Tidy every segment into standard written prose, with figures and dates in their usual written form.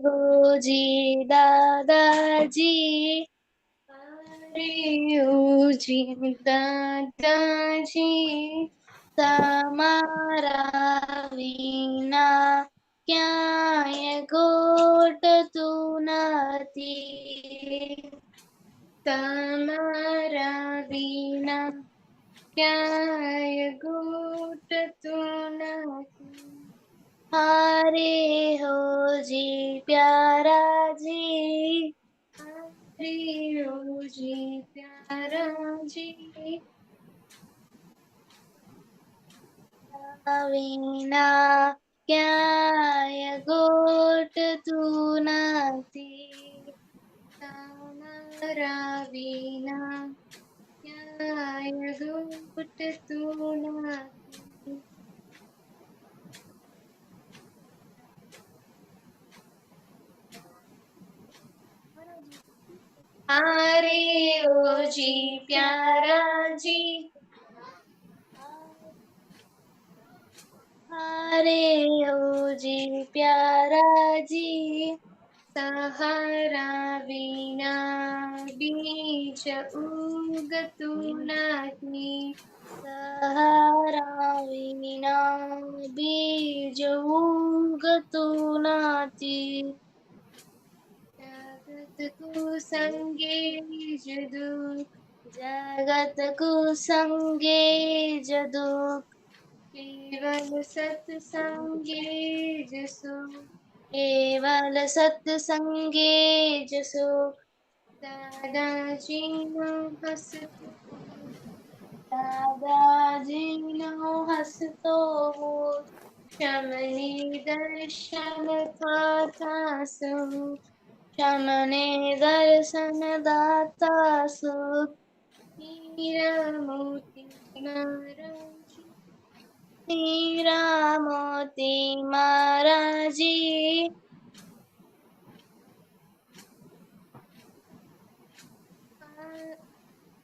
ગુરુજી દાદાજી, હરે ગુરુજી દાદાજી, તમારા વિના ક્યાંય ગોઠતું નથી, તમારા વિના ક્યાંય ગોઠતું નથી. हरे हो जी प्यारा जी, हरे हो जी प्यारा जी, विना क्याय गोठતું નથી, તમારા વિના ક્યાંય ગોઠતું નથી. हरे ओ जी प्यारा जी, हरे ओ जी प्यारा जी, सहारा विना बीज उगતું નથી, सहारा विना बीज उगતું નથી. जगत को संगे जदुक, जगत को संगे जदुक, केवल सत्संगे जसु, केवल सत्संगे जसु, दादाजी नो हसतो, दादाजी नो हसतो शमनी दर्शन था सुख, शमने दर्शन दाता सुख, हीरा मोती महाराज, हीरा मोती महाराजी,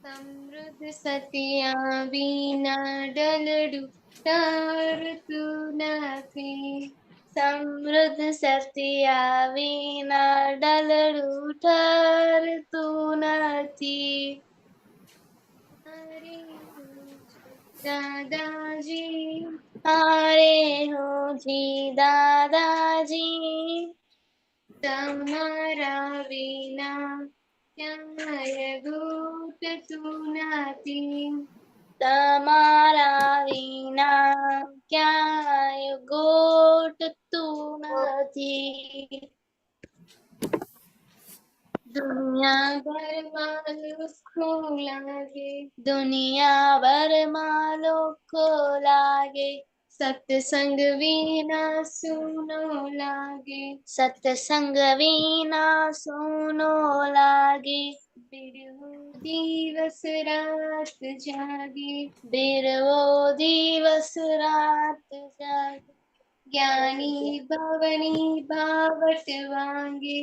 समृद्ध सतिया विना डलडू तरતું નથી, સમૃદ્ધ સત્યા વિના ડલડું ઠરતું નથી. હરે દાદાજી, હરે હોજી દાદાજી, તમારા વિના ક્યાંય ગોઠતું નથી, તમારા વિના ક્યાંય ગોઠતું નથી. દુનિયાભરમાં લોકો લાગે, દુનિયાભરમાં લોકો લાગે, સત્સંગ વિના સૂનો લાગે, સત્સંગ વિના સૂનો લાગે, બિરવો દિવસ રાત જાગે, બિરવો દિવસ રાત જાગે, ज्ञानी भवनी भावट वांगे,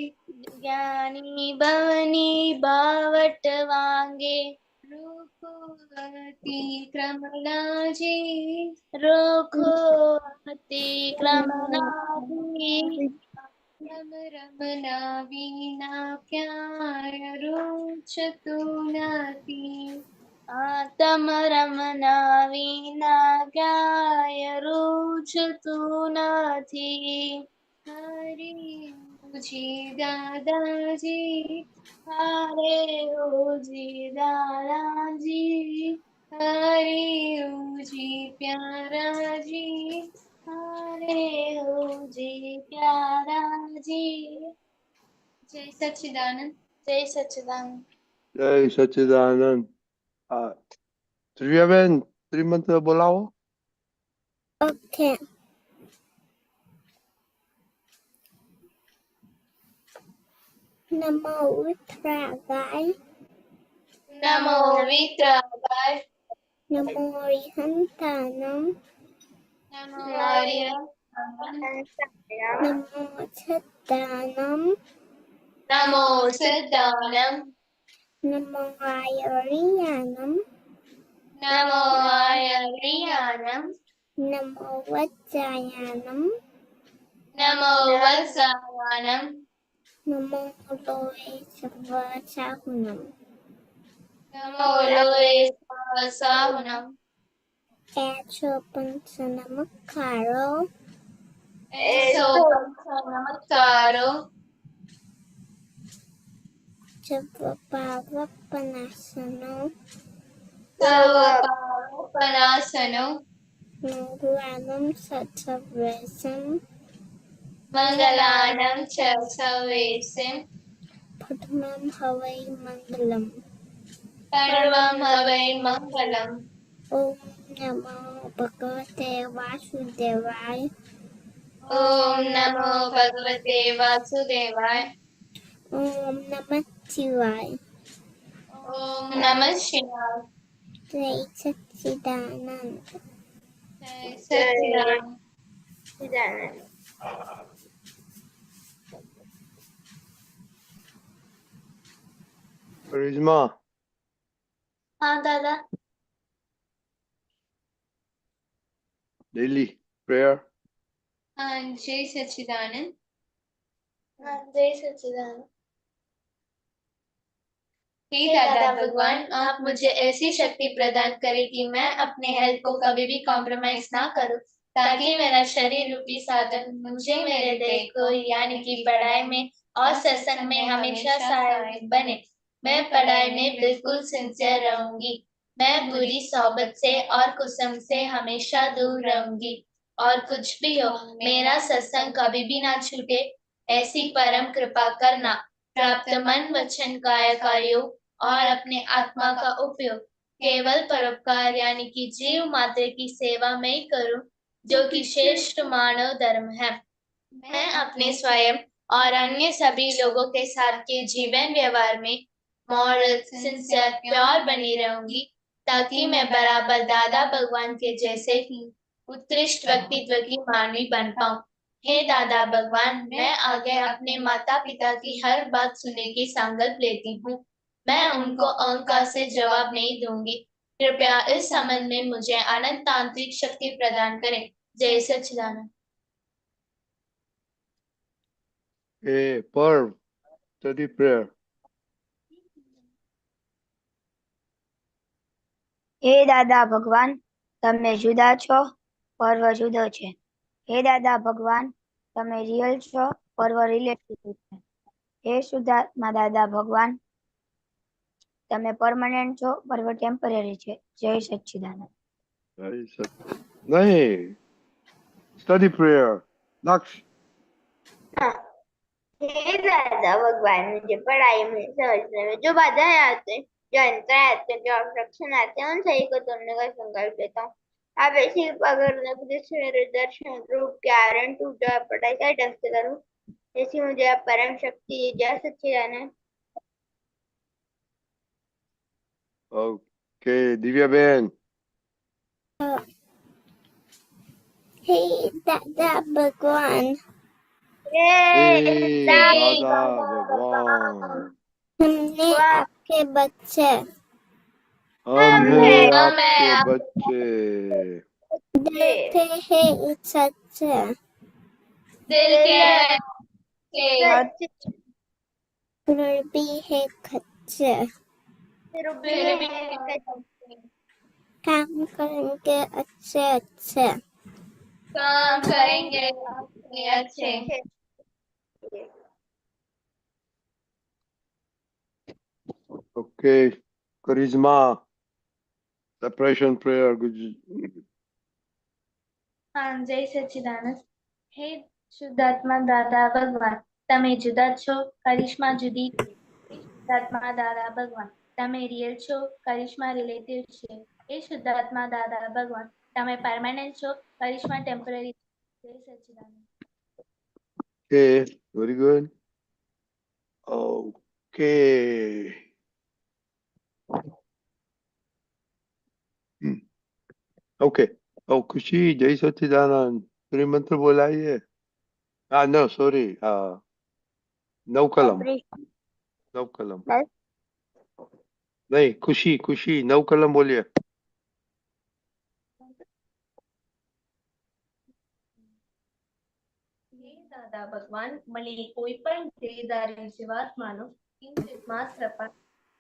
ज्ञानी भवनी भावट वांगे, रोको अतिक्रमणा जी, रोको अतिक्रमणा जी, रम रमना विना क्याय रुचતું નથી, આતમ રમના વિના ક્યાંય રૂચતું નથી. હરે ઓજી દાદાજી, હરે ઓજી દાદાજી, હરે ઓજી પ્યારાજી, હરે ઓજી પ્યારાજી. જય સચ્ચિદાનંદ, જય સચ્ચિદાનંદ, જય સચ્ચિદાનંદ. દિવ્યાબેન, ત્રિમંત્ર બોલાવો. ઓકે. નમો વિઠ્ઠલાય, નમો વિઠ્ઠલાય, નમો હરિહંતાનમ, નમો હરિહંતાનમ, નમો સદ્દાનમ, નમો સદ્દાનમ, નમો આયરિયાનમ, નમો આયરિયાનમ, નમો વજ્જાયાનમ, नमो वत्सानम नमो लोये सर्वसाहुनम नमो लोये सर्वसाहुनम एचो पंचनमस्कारो एसो नमस्कारो सर्वपावपनाशनो सर्वपापनाशनो मंगलानं सत्सवेशं मंगलानं च सर्वेशं प्रथमं हवै मंगलम् सर्वं हवै मंगलम् ओम नमो भगवते वासुदेवाय ओम नमो भगवते वासुदेवाय ओम नमः शिवाय ओम नमः शिवाय जय सच्चिदानंद जय सच्चिदानंद करिश्मा हाँ दादा daily prayer. हाँ जय सच्चिदानंद हाँ जय सच्चिदानंद हे दादा भगवान आप मुझे ऐसी शक्ति प्रदान करें कि मैं अपने हेल्थ को कभी भी कॉम्प्रोमाइज ना करूं ताकि मेरा शरीर रूपी साधन मुझे मेरे देह को यानी कि पढ़ाई में और सत्संग में हमेशा सहायक बने। मैं पढ़ाई में बिल्कुल सिंसियर रहूंगी। मैं बुरी सोबत से और कुसम से हमेशा दूर रहूंगी और कुछ भी हो मेरा सत्संग कभी भी ना छूटे ऐसी परम कृपा करना। प्राप्त मन वचन काया का योग और अपने आत्मा का उपयोग केवल परोपकार यानी कि जीव मात्र की सेवा में ही करूं जो कि श्रेष्ठ मानव धर्म है। मैं अपने स्वयं और अन्य सभी लोगों के साथ के जीवन व्यवहार में मॉरल सिंसियर प्योर बनी रहूंगी ताकि मैं बराबर दादा भगवान के जैसे ही उत्कृष्ट व्यक्तित्व की मानवी बन पाऊं। हे दादा भगवान मैं आगे अपने माता पिता की हर बात सुनने की संकल्प लेती हूँ। मैं उनको अहंकार से जवाब नहीं दूंगी। कृपया इस संबंध में मुझे अनंत तांत्रिक शक्ति प्रदान करें। जय सच्चिदानंद। Perv, study prayer. હે દાદા ભગવાન તમે જુદા છો પર્વ જુદો છે. હે દાદા ભગવાન તમે રિયલ છો પર્વ રિલેટિવ છે. હે શુદ્ધાત્મા દાદા ભગવાન તમે પરમનન્ટ છો પર્વ ટેમ્પરરી છે. જય સચ્ચિદાનંદ. नहीं, study prayer. Laksh. हे दादा भगवान मुझे पढ़ाई में समझने में जो बाधाएं आते हैं जो अंतर आते हैं जो ऑब्स्ट्रक्शन आते हैं उन सही को तोड़ने का संकल्प लेता हूँ। आप ऐसी कृपा करना जिससे मेरे दर्शन रूप के कारण टूट जाए पढ़ाई सही ढंग से करूँ जैसी मुझे आप परम शक्ति जय सच्चिदानंद। Okay, Divya Ben. हे दादा भगवान Hey, Dada Bhagwan. हमने आपके बच्चे हम हैं हम हैं आपके आप- बच्चे. देखते हैं सच्चे दिल के हैं के फिर भी है खच्चे फिर भी काम करेंगे अच्छे अच्छे काम करेंगे अपने अच्छे। Okay, Charisma. Separation prayer. हाँ जय सच्चिदानंद। हे શુદ્ધાત્મા દાદા ભગવાન તમે જુદા છો કરિશ્મા જુદી શુદ્ધાત્મા દાદા ભગવાન તમે રિયલ છો કરિશ્મા રિલેટિવ છે. એ શુદ્ધાત્મા દાદા ભગવાન તમે પરમાનન્ટ છો કરિશ્મા ટેમ્પરરી. જય સચ્ચિદાનંદ. Okay, very good. Okay. Okay. Oh, खुशी जय सच्चिदानंद. श्री मंत्र बोलाइए. No, sorry. नव कलम. नव कलम. नहीं, खुशी खुशी नव कलम बोलिए. દાદા ભગવાન મને કોઈ પણ દેહધારી જીવાત્માનો કિંચિત માત્ર પણ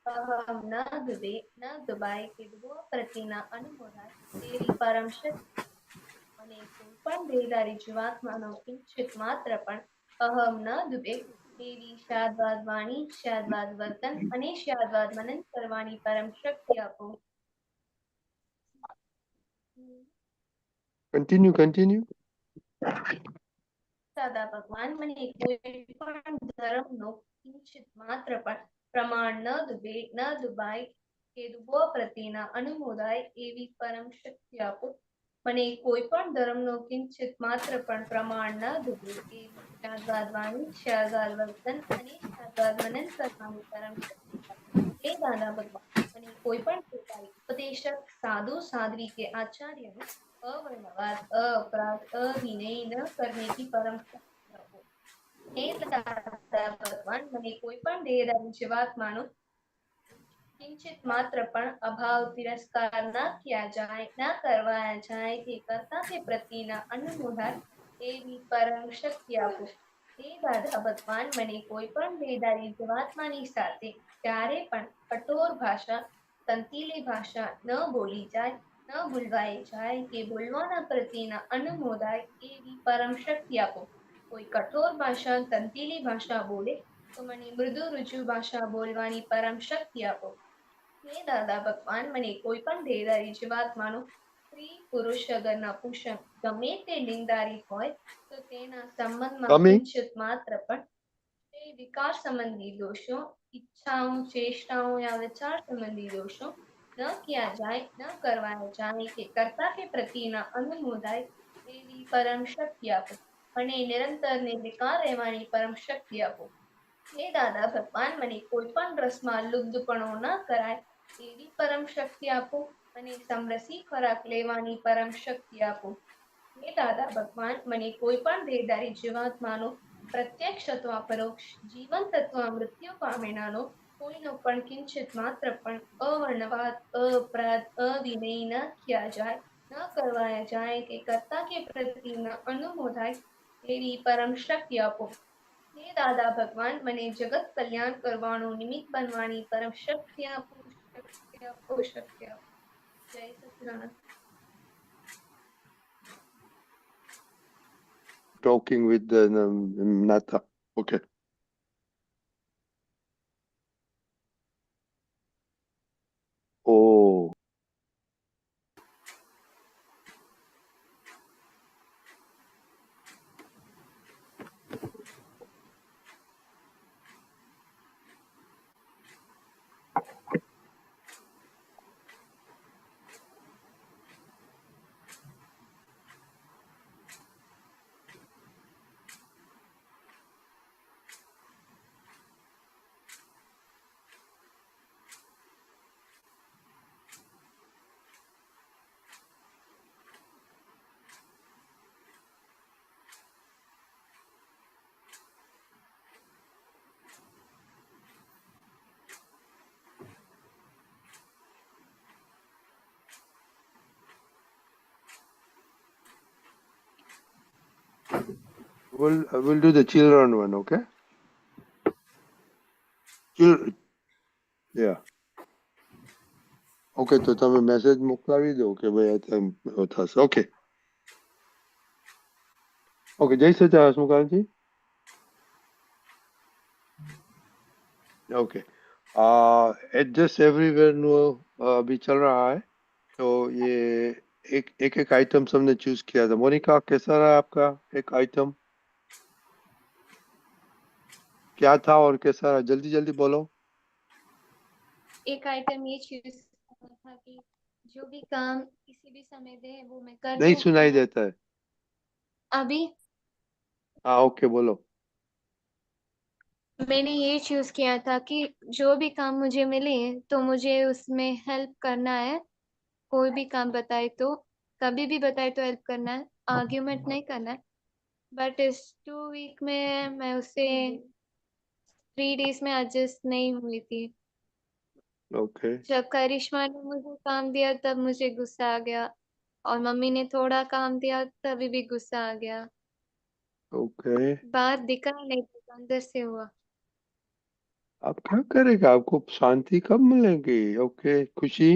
અહમ ન દુબે ન દુબાય કે દુબો પ્રતિના અનુમોદાય તેરી પરમ શક્તિ મને કોઈ પણ દેહધારી જીવાત્માનો કિંચિત માત્ર પણ અહમ ન દુબે તેવી શાદવાદ વાણી શાદવાદ વર્તન અને શાદવાદ મનન કરવાની પરમ શક્તિ આપો. Continue. દાદા ભગવાન મને કોઈ પણ ધર્મનો કિંચિત માત્ર પણ પ્રમાણ ન દુબે ન દુબાય કે દુબો પ્રતિના અનુમોદાય એવી પરમ શક્તિ આપો. મને કોઈ પણ ધર્મનો કિંચિત માત્ર પણ પ્રમાણ ન દુબે એવી શાદવાદ વાણી શાદવાદ વર્તન અને શાદવાદ મનન કરવાની પરમ શક્તિ આપો. હે દાદા ભગવાન મને કોઈ પણ પ્રકારે ઉપદેશક સાધુ साध्वी के आचार्य अवर्णवाद अपराध अविनय न करने की परम शक्ति આપો. हे दादा भगवान મને કોઈ પણ દેહધારી જીવાત્માનો किंचित मात्र पण अभाव तिरस्कार न किया जाए न करवाया जाए કે કરતા કે પ્રતિના અનુમોદાય એવી પરમ શક્તિ આપો. હે દાદા ભગવાન મને કોઈ પણ દેહધારી જીવાત્માની સાથે ક્યારે પણ કઠોર ભાષા તંતીલી ભાષા ન બોલી જાય ન ભૂલવાઈ જાય કે બોલવાના પ્રતિના અનુમોદાય એવી પરમ શક્તિ આપો. કોઈ કઠોર ભાષા તંતીલી ભાષા બોલે તો મને મૃદુ રુજુ ભાષા બોલવાની પરમ શક્તિ આપો. હે દાદા ભગવાન મને કોઈ પણ દેહધારી જીવાત્માનો સ્ત્રી પુરુષ અગર નપુંસક ગમે તે લિંગધારી હોય તો તેના સંબંધમાં Coming. કિંચિત માત્ર પણ તે વિકાર સંબંધી દોષો इच्छाओं चेष्टाओं या विचार संबंधी दोषों न किया जाए न करवाया जाए કે કરતા કે પ્રતિના અનુમોદાય એવી પરમ શક્તિ આપો અને નિરંતર નિર્વિકાર રહેવાની પરમ શક્તિ આપો. હે દાદા ભગવાન મને કોઈ પણ રસમાં લુબ્ધપણો ન કરાય એવી પરમ શક્તિ આપો અને સમરસી ખોરાક લેવાની પરમ શક્તિ આપો. હે દાદા ભગવાન મને કોઈ પણ દેહધારી જીવાત્માનો પ્રત્યક્ષ અથવા પરોક્ષ જીવંત અથવા મૃત્યુ પામેનાનો કોઈનો પણ કિંચિત માત્ર પણ અવર્ણવાદ અપરાધ અવિનય ન किया जाए ન કરવાયા જાય કે કરતા કે પ્રતિના અનુમોદાય એવી પરમ શક્તિ આપો. હે દાદા ભગવાન મને જગત કલ્યાણ કરવાનું નિમિત્ત બનવાની પરમ શક્તિ આપો શક્તિ આપો શક્તિ આપો. જય સચિદાનંદ. Talking with the Natha. Okay. Oh. We'll do the children one, okay? Yeah. Okay, તો તમે મેસેજ મોકલાવી દો કે ભાઈ આ થશે. ઓકે ઓકે જય સચિદાનંદ સુકાંતજી. ओके एडजस्ट एवरीवेयर नो अभी चल रहा है तो ये एक एक आइटम हमने चूज किया था. मोनिका कैसा रहा आपका एक आइटम क्या था और कैसा रहा? जल्दी जल्दी बोलो. एक आइटम ये चूज करना था कि जो भी काम किसी भी समय दे वो मैं कर नहीं दूं. सुनाई देता है. अभी हाँ ओके बोलो. मैंने ये चूज किया था कि जो भी काम मुझे मिले तो मुझे उसमें हेल्प करना है. कोई भी काम बताए तो कभी भी बताए तो हेल्प करना है. आर्ग्यूमेंट नहीं करना है. बट इस 2 वीक में मैं उससे 3 डेज में एडजस्ट नहीं हुई थी. ओके जब करिश्मा ने मुझे काम दिया तब मुझे गुस्सा आ गया और मम्मी ने थोड़ा काम दिया तभी भी गुस्सा आ गया. ओके, बाहर दिखा नहीं, अंदर से हुआ। आप क्या करेगा, आपको शांति कब मिलेगी? ओके, खुशी।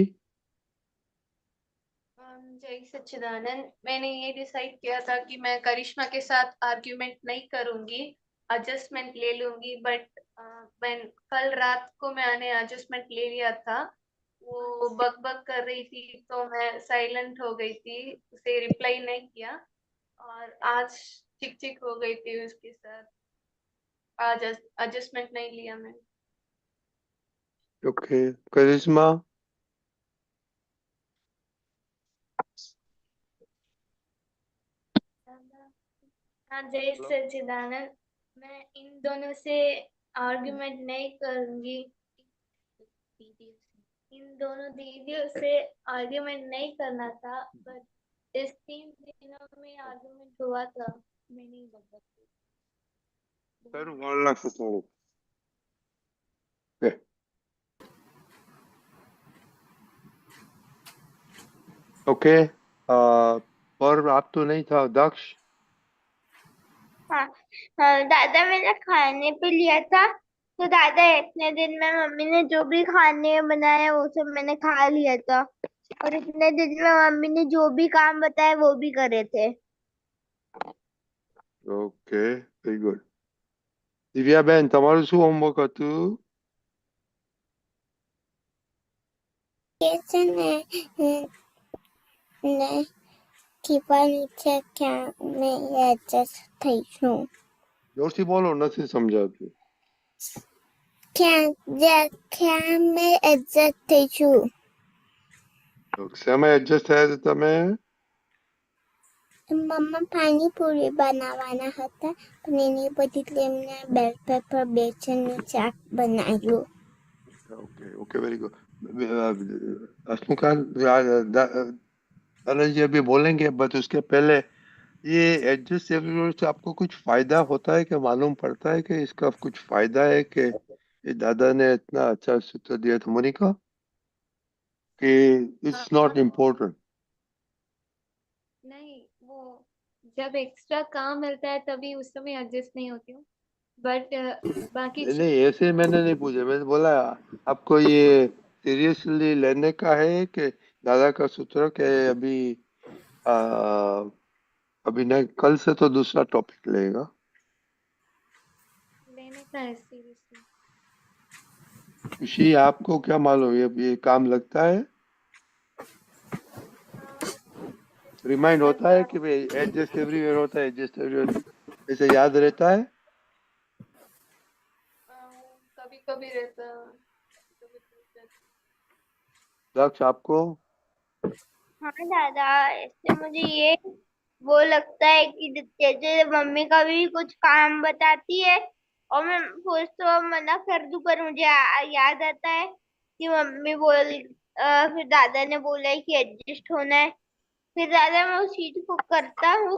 जय सच्चिदानंद, मैंने ये डिसाइड किया था कि मैं करिश्मा के साथ आर्ग्यूमेंट नहीं करूंगी, एडजस्टमेंट ले लूंगी। बट मैं कल रात को मैंने एडजस्टमेंट ले लिया था। वो बक बक कर रही थी तो मैं साइलेंट हो गई थी, उसे रिप्लाई नहीं किया। और आज चिक चिक हो गई थी उसके साथ, आज एडजस्टमेंट नहीं लिया मैं। ओके, करिश्मा। हाँ, जय सच्चिदानंद, मैं इन दोनों से आर्गुमेंट नहीं करूंगी। इन दोनों दीदियों से आर्गुमेंट नहीं करना था, बट इस 3 दिनों में आर्गुमेंट हुआ था। मैं नहीं बता सर बोलना थोड़ा। ओके, ओके, पर आप तो नहीं था, दक्ष। हाँ, हाँ दादा, मैंने खाने पे लिया था। तो दादा, इतने दिन में मम्मी ने जो भी खाने बनाया वो सब मैंने खा लिया था। और इतने दिन में मम्मी ने जो भी काम बताया वो भी करे थे। Okay, very good. દિવ્યા બેન, તમારું શું હોમવર્ક હતું? कैसे ने ટીપાની છે ક્યાં મેં એડજસ્ટ થઈ છું જોરથી બોલો, નથી સમજાતું. ક્યાં મેં એડજસ્ટ થઈ છું શેમાં એડજસ્ટ થયા હતા તમે? મમ્મા પાણીપુરી બનાવવાના હતા પણ એની બદલે એમને બેલ પેપર બેસનનું શાક બનાવ્યું. Okay, okay, very good. हसमुखान, अनिल जी अभी बोलेंगे, बट उसके पहले ये एडजस्ट एवरीवेयर से आपको कुछ फायदा होता है कि मालूम पड़ता है कि इसका कुछ फायदा है कि ये दादा ने इतना अच्छा सूत्र दिया था मोनिका कि इट्स नॉट इम्पोर्टेंट? नहीं, वो जब एक्स्ट्रा काम मिलता है तभी उस समय एडजस्ट नहीं होती हूँ, बट बाकी नहीं, ऐसे मैंने नहीं पूछा. मैंने बोला आपको ये सीरियसली लेने का है कि दादा का सूत्र के अभी आ, अभी नहीं, कल से तो दूसरा टॉपिक लेगा. लेने का है सीरियसली। खुशी, आपको क्या मालूम ये काम लगता है? रिमाइंड होता है कि भाई एडजस्ट एवरीवेयर होता है, एडजस्ट एवरीवेयर ऐसे याद रहता है? कभी कभी रहता, कभी कभी रहता। दक्ष, आपको? हाँ दादा, इससे मुझे ये वो लगता है कि जैसे मम्मी कभी कुछ काम बताती है और मैं सोच तो मना कर दूं, पर मुझे याद आता है कि मम्मी फिर दादा ने बोला है कि एडजस्ट होना है। फिर दादा मैं उस चीज को करता हूँ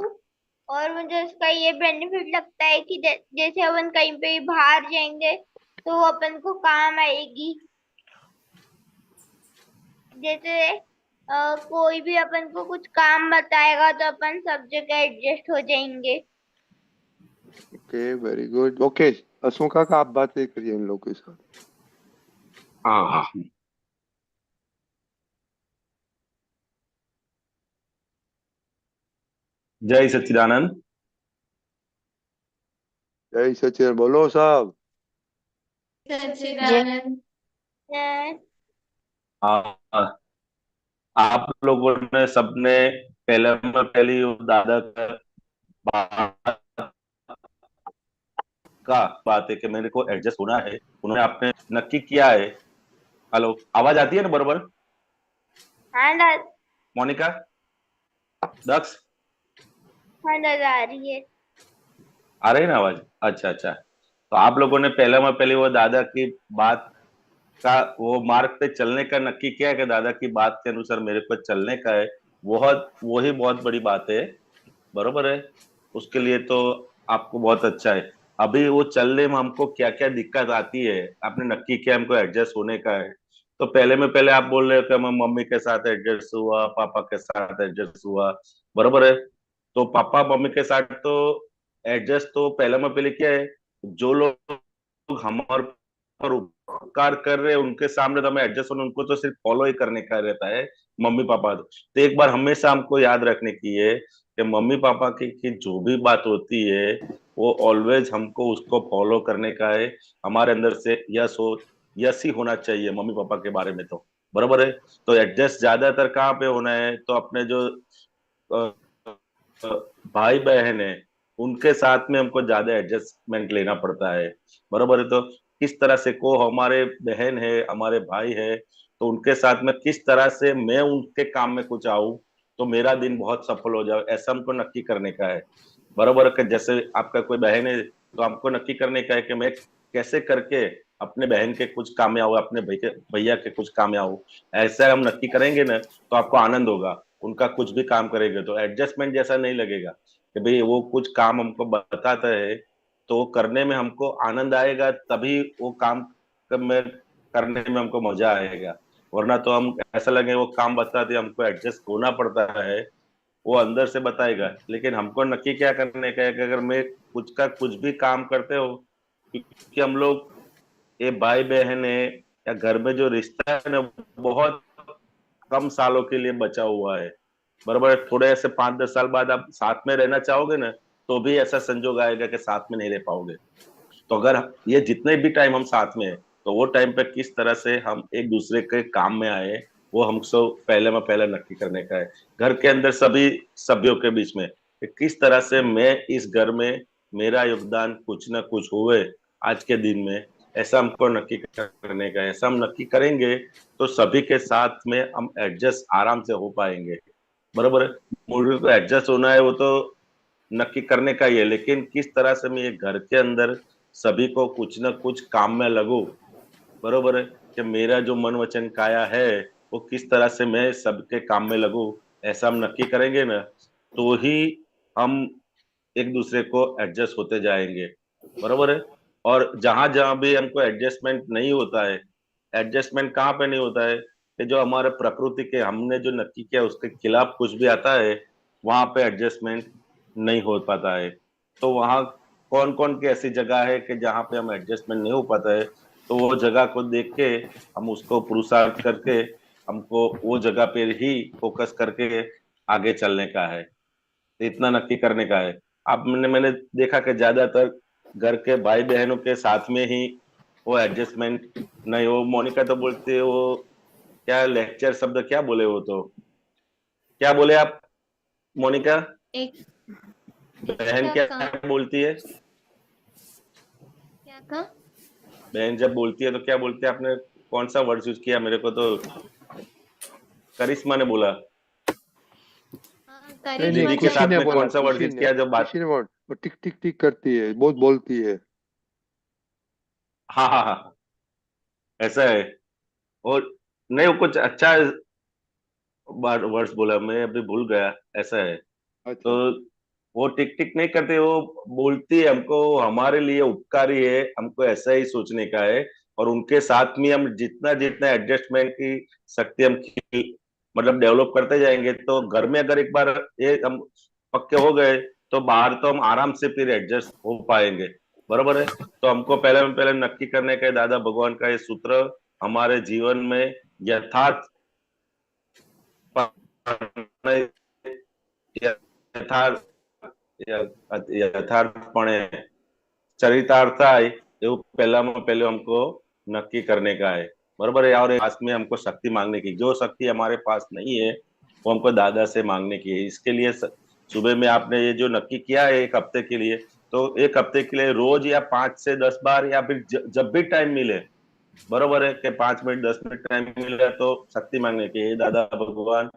और मुझे उसका ये बेनिफिट लगता है कि जैसे अपन कहीं पे बाहर जाएंगे तो वो अपन को काम आएगी। जैसे कोई भी अपन को कुछ काम बताएगा तो अपन सब जगह एडजस्ट हो जाएंगे। Okay, very good. Okay, Asuka का आप बातें करिए इन लोगों के साथ. हाँ हाँ. जय सच्चिदानंद. जय सचिन, बोलो साहब. सच्चिदानंद। हाँ, आप लोगों ने सबने पहले में पहली दादा का बात है कि मेरे को एडजस्ट होना है, उन्होंने आपने नक्की किया है. हेलो, आवाज आती है ना बरोबर? हाँ दादा, मोनिका, दक्ष, हाँ दादा, आ रही है। आ रही है ना आवाज? अच्छा अच्छा. तो आप लोगों ने पहले में पहले वो दादा की बात का, वो मार्ग पे चलने का नक्की किया कि दादा की बात के अनुसार मेरे को चलने का है. वही बहुत बड़ी बात है, बरोबर है. उसके लिए तो आपको बहुत अच्छा है. अभी वो चलने में हमको क्या क्या दिक्कत आती है, आपने नक्की किया हमको एडजस्ट होने का है. तो पहले में पहले आप बोल रहे हो कि मैं मम्मी के साथ एडजस्ट हुआ, पापा के साथ एडजस्ट हुआ, बरोबर है. तो पापा मम्मी के साथ तो एडजस्ट तो पहला में पहले क्या है, जो लोग हमारे पर उपकार कर रहे हैं उनके सामने तो हमें एडजस्ट होना, उनको तो सिर्फ फॉलो ही करने का रहता है, मम्मी पापा। तो एक बार हमेशा हमको याद रखने की है कि मम्मी पापा की जो भी बात होती है वो ऑलवेज हमको उसको फॉलो करने का है। हमारे अंदर से यस ही होना चाहिए मम्मी पापा के बारे में, तो बराबर है। तो एडजस्ट ज्यादातर कहाँ पे होना है, तो अपने जो अ, भाई बहन है उनके साथ में हमको ज्यादा एडजस्टमेंट लेना पड़ता है, बराबर है। तो किस तरह से को हमारे बहन है हमारे भाई है, तो उनके साथ में किस तरह से मैं उनके काम में कुछ आऊं तो मेरा दिन बहुत सफल हो जाए, ऐसा हमको नक्की करने का है, बराबर है। जैसे आपका कोई बहन है तो हमको नक्की करने का है कि मैं कैसे करके अपने बहन के कुछ काम में आऊं, अपने भैया के कुछ काम में आऊं। ऐसा हम नक्की करेंगे ना तो आपको आनंद होगा। उनका कुछ भी काम करेंगे तो एडजस्टमेंट जैसा नहीं लगेगा कि भाई वो कुछ काम हमको बताता है तो वो करने में हमको आनंद आएगा, तभी वो काम में करने में हमको मजा आएगा। वरना तो हम ऐसा लगे वो काम बताते हमको एडजस्ट होना पड़ता है, वो अंदर से बताएगा। लेकिन हमको नक्की क्या करने का है कि अगर मैं कुछ भी काम करते हो, क्योंकि हम लोग ये भाई बहन है या घर में जो रिश्ता है ना बहुत कम सालों के लिए बचा हुआ है, बराबर है। थोड़े ऐसे 5-10 साल बाद आप साथ में रहना चाहोगे ना तो भी ऐसा संजोग आएगा कि साथ में नहीं रह पाओगे। तो अगर ये जितने भी टाइम हम साथ में है तो वो टाइम पे किस तरह से हम एक दूसरे के काम में आए वो हमको पहले में पहले नक्की करने का है। घर के अंदर सभी सभ्यों के बीच में कि किस तरह से मैं इस घर में मेरा योगदान कुछ ना कुछ हुए आज के दिन में, ऐसा हमको नक्की करने का है। ऐसा हम नक्की करेंगे तो सभी के साथ में हम एडजस्ट आराम से हो पाएंगे, बराबर है। मुझे तो एडजस्ट होना है वो तो नक्की करने का ही है, लेकिन किस तरह से मैं ये घर के अंदर सभी को कुछ ना कुछ काम में लगू, बरोबर है। कि मेरा जो मन वचन काया है वो किस तरह से मैं सबके काम में लगू, ऐसा हम नक्की करेंगे ना तो ही हम एक दूसरे को एडजस्ट होते जाएंगे, बरोबर है। और जहां जहां भी हमको एडजस्टमेंट नहीं होता है, एडजस्टमेंट कहाँ पे नहीं होता है कि जो हमारे प्रकृति के हमने जो नक्की किया उसके खिलाफ कुछ भी आता है वहां पे एडजस्टमेंट नहीं हो पाता है। तो वहां कौन कौन की ऐसी जगह है कि जहाँ पे हम एडजस्टमेंट नहीं हो पाता है, तो वो जगह को देख के हम उसको पुरुषार्थ करके हमको वो जगह पे ही फोकस करके आगे चलने का है, तो इतना नक्की करने का है। आप मैंने देखा कि ज्यादातर घर के भाई बहनों के साथ में ही वो एडजस्टमेंट नहीं। वो मोनिका तो बोलती है वो क्या लेक्चर शब्द क्या बोले, वो तो क्या बोले आप मोनिका, एक बहन क्या क्या कहा? बोलती है? क्या कहा? बहन जब बोलती है तो क्या बोलती है? आपने कौन सा वर्ड यूज किया? मेरे को तो करिश्मा ने बोला। हाँ, नहीं करिश्मा नहीं, दीदी के जब खुशी साथ ने में बोला, कौन सा वर्ड यूज किया जो बात? खुशी ने बोला, वो टिक टिक टिक करती है, बहुत बोलती है। हाँ हाँ हाँ, ऐसा है। और नहीं वो कुछ अच्छा वर्ड्स बोला, मैं अभी भूल गया, ऐसा है। तो अच्छा। वो टिक टिक नहीं करते, वो बोलती है हमको हमारे लिए उपकारी है, हमको ऐसा ही सोचने का है। और उनके साथ में हम जितना जितना एडजस्टमेंट की शक्ति हम मतलब डेवलप करते जाएंगे तो घर में अगर एक बार ये हम पक्के हो गए तो बाहर तो हम आराम से फिर एडजस्ट हो पाएंगे, बरोबर है। तो हमको पहले में पहले नक्की करने का है, दादा भगवान का ये सूत्र हमारे जीवन में यथार्थ यथार्थ યથાર્થપણે चरितार्थ થાય એવું પહેલામાં पहले हमको नक्की करने का है, बराबर है। और पास में हमको शक्ति मांगने की, जो शक्ति हमारे पास नहीं है वो हमको दादा से मांगने की है। इसके लिए सुबह में आपने ये जो नक्की किया है 1 हफ्ते के लिए, तो 1 हफ्ते के लिए रोज या 5 से 10 बार या फिर जब भी टाइम मिले, बरोबर है कि 5 मिनट 10 मिनट टाइम मिले तो शक्ति मांगने की, हे दादा भगवान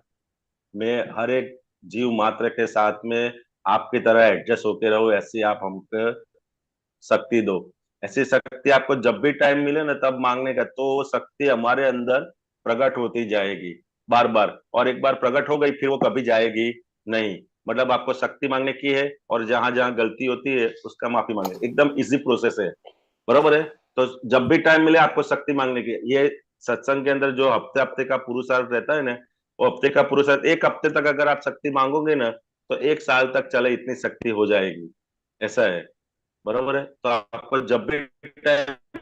मैं हर एक जीव मात्र के साथ में आपकी तरह एडजस्ट होके रहूं, ऐसी आप हमको शक्ति दो। ऐसी शक्ति आपको जब भी टाइम मिले ना तब मांगने का, तो वो शक्ति हमारे अंदर प्रकट होती जाएगी बार बार। और एक बार प्रकट हो गई फिर वो कभी जाएगी नहीं। मतलब आपको शक्ति मांगने की है और जहां जहां गलती होती है उसका माफी मांगने, एकदम इजी प्रोसेस है, बरोबर है। तो जब भी टाइम मिले आपको शक्ति मांगने की। ये सत्संग के अंदर जो हफ्ते हफ्ते का पुरुषार्थ रहता है ना, वो हफ्ते का पुरुषार्थ 1 हफ्ते तक अगर आप शक्ति मांगोगे ना तो 1 साल तक चले इतनी शक्ति हो जाएगी। ऐसा है, बरोबर है। तो आपको जब भी टाइम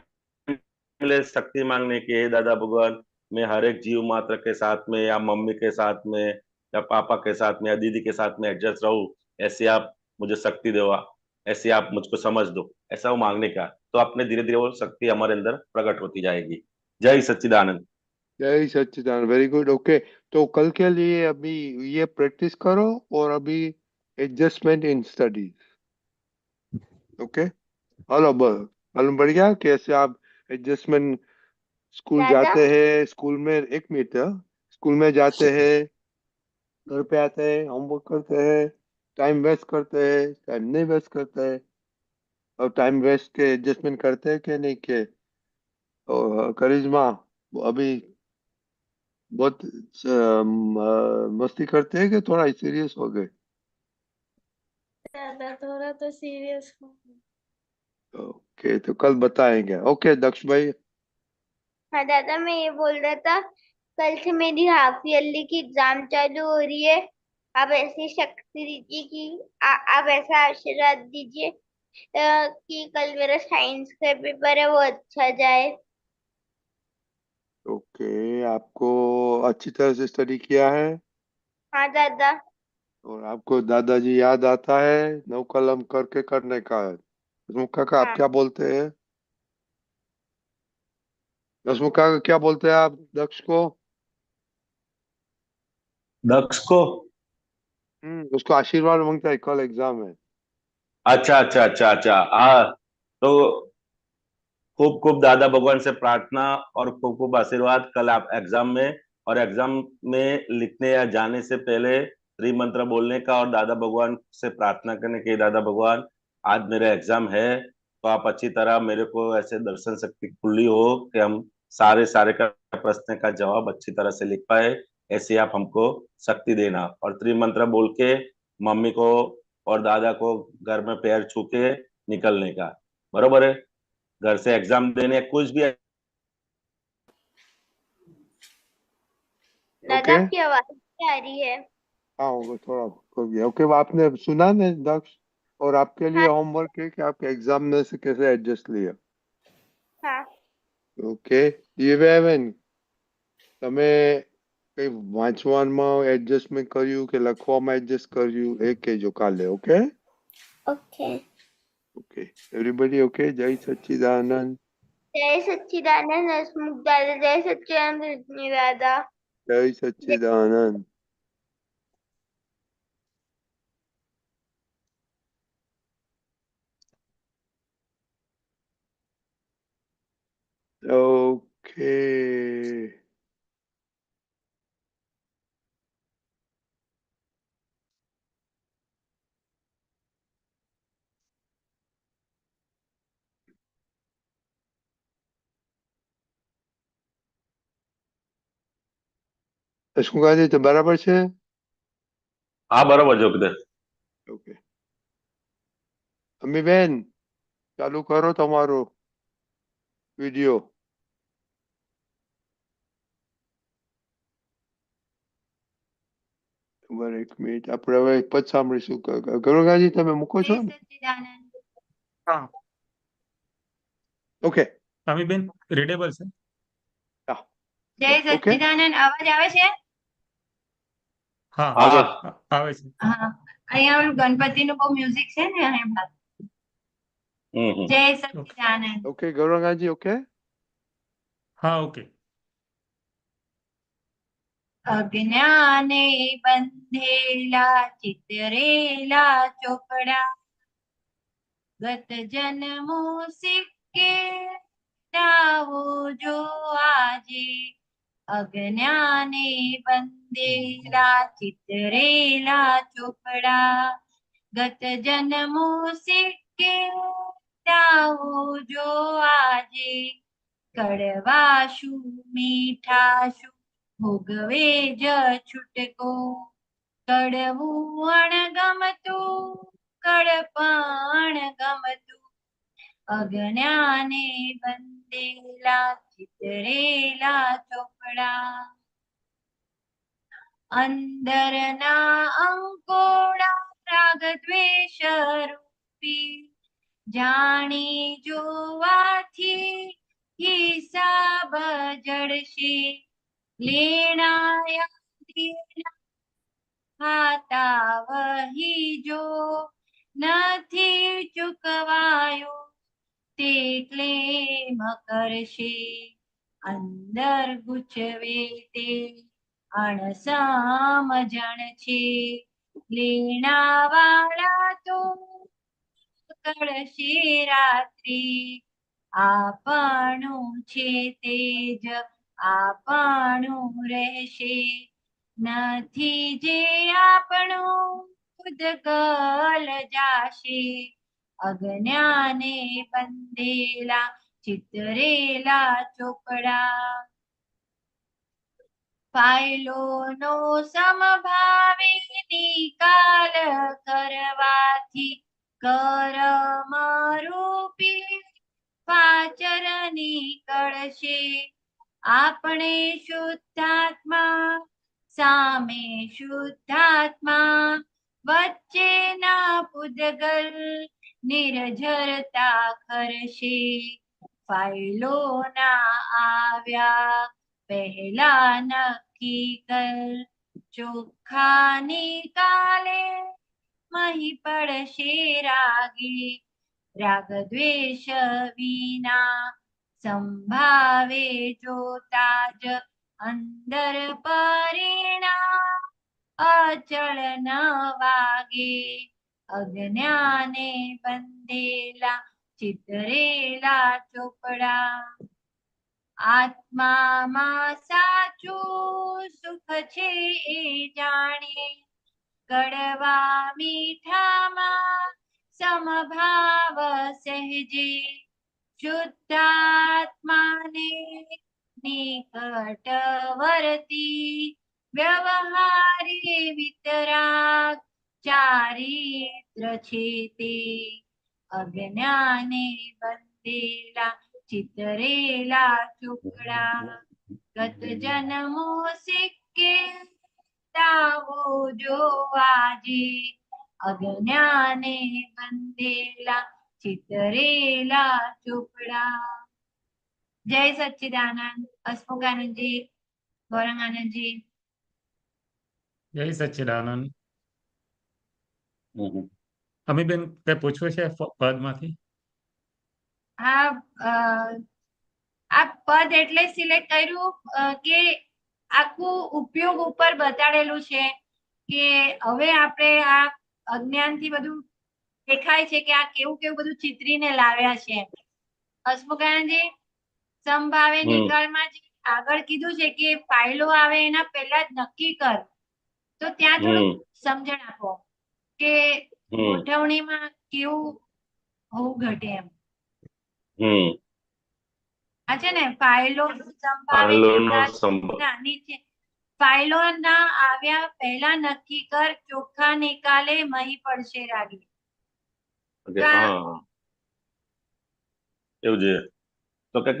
मिले शक्ति मांगने की, हे दादा भगवान मैं हर एक जीव मात्र के साथ में या मम्मी के साथ में या पापा के साथ में या दीदी के साथ में एडजस्ट रहूं, ऐसे आप मुझे शक्ति दो, ऐसे आप मुझको समझ दो, ऐसा वो मांगने का। तो अपने धीरे धीरे वो शक्ति हमारे अंदर प्रकट होती जाएगी। जय सच्चिदानंद। जय सच्चिदानंद, वेरी गुड। ओके, तो कल के लिए अभी ये प्रैक्टिस करो और अभी adjustment in studies. Okay, hello, मालूम पड़ गया कैसे आप एडजस्टमेंट। स्कूल दादा जाते हैं, स्कूल में, एक मिनट, स्कूल में जाते हैं, घर पे आते हैं, होमवर्क करते हैं, टाइम वेस्ट करते हैं, टाइम नहीं वेस्ट करते हैं, और टाइम वेस्ट के एडजस्टमेंट करते हैं कि नहीं के। और करिश्मा, वो अभी बहुत मस्ती करते हैं कि थोड़ा सीरियस हो गए? दादा थोड़ा तो सीरियस हो। ओके, तो कल बताएंगे। ओके दक्ष भाई। हाँ दादा, मैं ये बोल रहा था, कल से मेरी हाफ ईयरली की एग्जाम चालू हो रही है। आप ऐसी शक्ति दीजिए कि आप ऐसा आशीर्वाद दीजिए कि कल मेरा साइंस का पेपर है वो अच्छा जाए। ओके, आपको अच्छी तरह से स्टडी किया है हाँ दादा। और आपको दादाजी याद आता है, नौ कलम करके करने का है। हसमुख काका, आप हाँ क्या बोलते हैं? हसमुख काका, क्या बोलते हैं आप दक्ष को? दक्ष को? उसको आशीर्वाद मांगता है, कल एग्जाम है। अच्छा अच्छा अच्छा अच्छा, हाँ। तो खूब खूब दादा भगवान से प्रार्थना और खूब खूब आशीर्वाद कल आप एग्जाम में। और एग्जाम में लिखने या जाने से पहले त्रि मंत्र बोलने का और दादा भगवान से प्रार्थना करने की, दादा भगवान आज मेरा एग्जाम है, तो आप अच्छी तरह मेरे को ऐसे दर्शन शक्ति खुली हो कि हम सारे सारे का प्रश्न का जवाब अच्छी तरह से लिख पाए, ऐसे आप हमको शक्ति देना। और त्रिमंत्र बोल के मम्मी को और दादा को घर में पैर छू के निकलने का, बरोबर है। घर से एग्जाम देने कुछ भी। दादा ओके, आपकी आवाज नहीं आ रही है। हाँ होगा, थोड़ा हो गया। ओके, वो आपने सुना ना दक्ष? और आपके लिए हाँ होमवर्क है कि आपके एग्जाम में से कैसे एडजस्ट लिया। हाँ ઓકે, દિવ્યાબેન, તમે કઈ વાંચવામાં એડજસ્ટમેન્ટ કર્યું કે લખવામાં એડજસ્ટ કર્યું એ કહેજો કાલે. Okay okay. Okay, everybody okay? જય સચ્ચિદાનંદ, जय सच्चिदानंद हसमुख दादा, जय सच्चिदानंद रजनी दादा। જય સચ્ચિદાનંદ. ઓકે, અશ્મુકાજી, તો બરાબર છે? हाँ बराबर जो किधर। ઓકે, અમીબેન, ચાલુ કરો તમારો વિડિયો. તમારે એક મિનિટ, આપણે હવે પદ સાંભળીશું. ગરુગાજી, તમે મૂકો છો जय ને? सच्चिदानंद। હા ઓકે, અમીબેન રીડેબલ છે. હા, જય ઓકે, સચ્ચિદાનંદ અવાજ આવે છે? હા हाँ આવે. આવે છે. હા, અહીંયા ગણપતિનું બહુ મ્યુઝિક છે ને અહીંયા. हम्म। જય સચ્ચિદાનંદ। ઓકે ગરુગાજી, ઓકે. હા ઓકે. અજ્ઞાને બંધેલા ચિતરેલા ચોપડા, ગત જન્મો સિક્કે લાવો જો આજે। અજ્ઞાને બંધેલા ચિતરેલા ચોપડા, ગત જન્મો સિક્કે લાવો જો આજે। કડવાશું મીઠાશું ભોગવે જ છૂટકો, કડવું અણગમતું કડપણ ગમતું, અજ્ઞાને બંધેલા ચિતરેલા ચોપડા। અંદરના અંકોડા રાગ દ્વેષ રૂપી જાણી જોવાથી હિસાબ જડશે લેણાયા દેણા ખાતા વહી જો નથી ચૂકવાયું તે ક્લેમ કરશે અંદર ગુચવે તે અણસમજણ છે લેણાવાળા તો કરશે રાત્રિ આપણું છે તેજ આપણું રહેશે નથી જે આપણું ઉદગલ જાશે અજ્ઞાને બંધેલા ચિતરેલા ચોપડા ફાઇલોનો સમભાવે નિકાલ કરવાથી કર્મ રૂપી પાચર નીકળશે આપણે શુદ્ધાત્મા સામે શુદ્ધાત્મા વચ્ચેના પૂદગલ નિર્જરતા કરશે ફાઇલોના આવ્યા પહેલા નક્કી કર ચોખ્ખા નિકાલે મહી પડશે રાગી રાગ દ્વેષ વિના સંભાવે જોતા જ અંદર પરિણામ અચળ ન વાગે અજ્ઞાને બંધેલા ચિતરેલા ચોપડા આત્મામાં સાચું સુખ છે એ જાણે કડવા મીઠામાં સમભાવ સહેજે શુદ્ધાત્માને નિકટવર્તી વ્યવહારી વિતરાગ ચારિત્ર છે તે અજ્ઞાને બંધેલા ચિતરેલા ચોપડા ગત જન્મો સિક્કે દાવો જોવાજે અજ્ઞાને બંધેલા ચિતરેલા ચોપડા જય સચ્ચિદાનંદ હસમુખાનંદજી ગૌરંગાનંદજી જય સચ્ચિદાનંદ અમીબેન કઈ પૂછવું છે પદમાંથી હા આ પદ એટલે સિલેક્ટ કર્યું કે આખું ઉપયોગ ઉપર બતાડેલું છે કે હવે આપણે આ અજ્ઞાનથી બધું દેખાય છે કે આ કેવું કેવું બધું ચિતરીને લાવ્યા છે હસમુખાનંદજી સંભાવે નિકાલમાં જે આગળ કીધું છે કે ફાઇલો આવે એના પહેલા જ નક્કી કર તો ત્યાં થોડું સમજણ આપો કે ગોઠવણીમાં કેવું હોવું ઘટે એમ આ છે ને ફાઇલો સંભાવે નીચે ફાઇલો ના આવ્યા પહેલા નક્કી કર ચોખ્ખા નિકાલે મહી પડશે રાગી એવું છે તો કે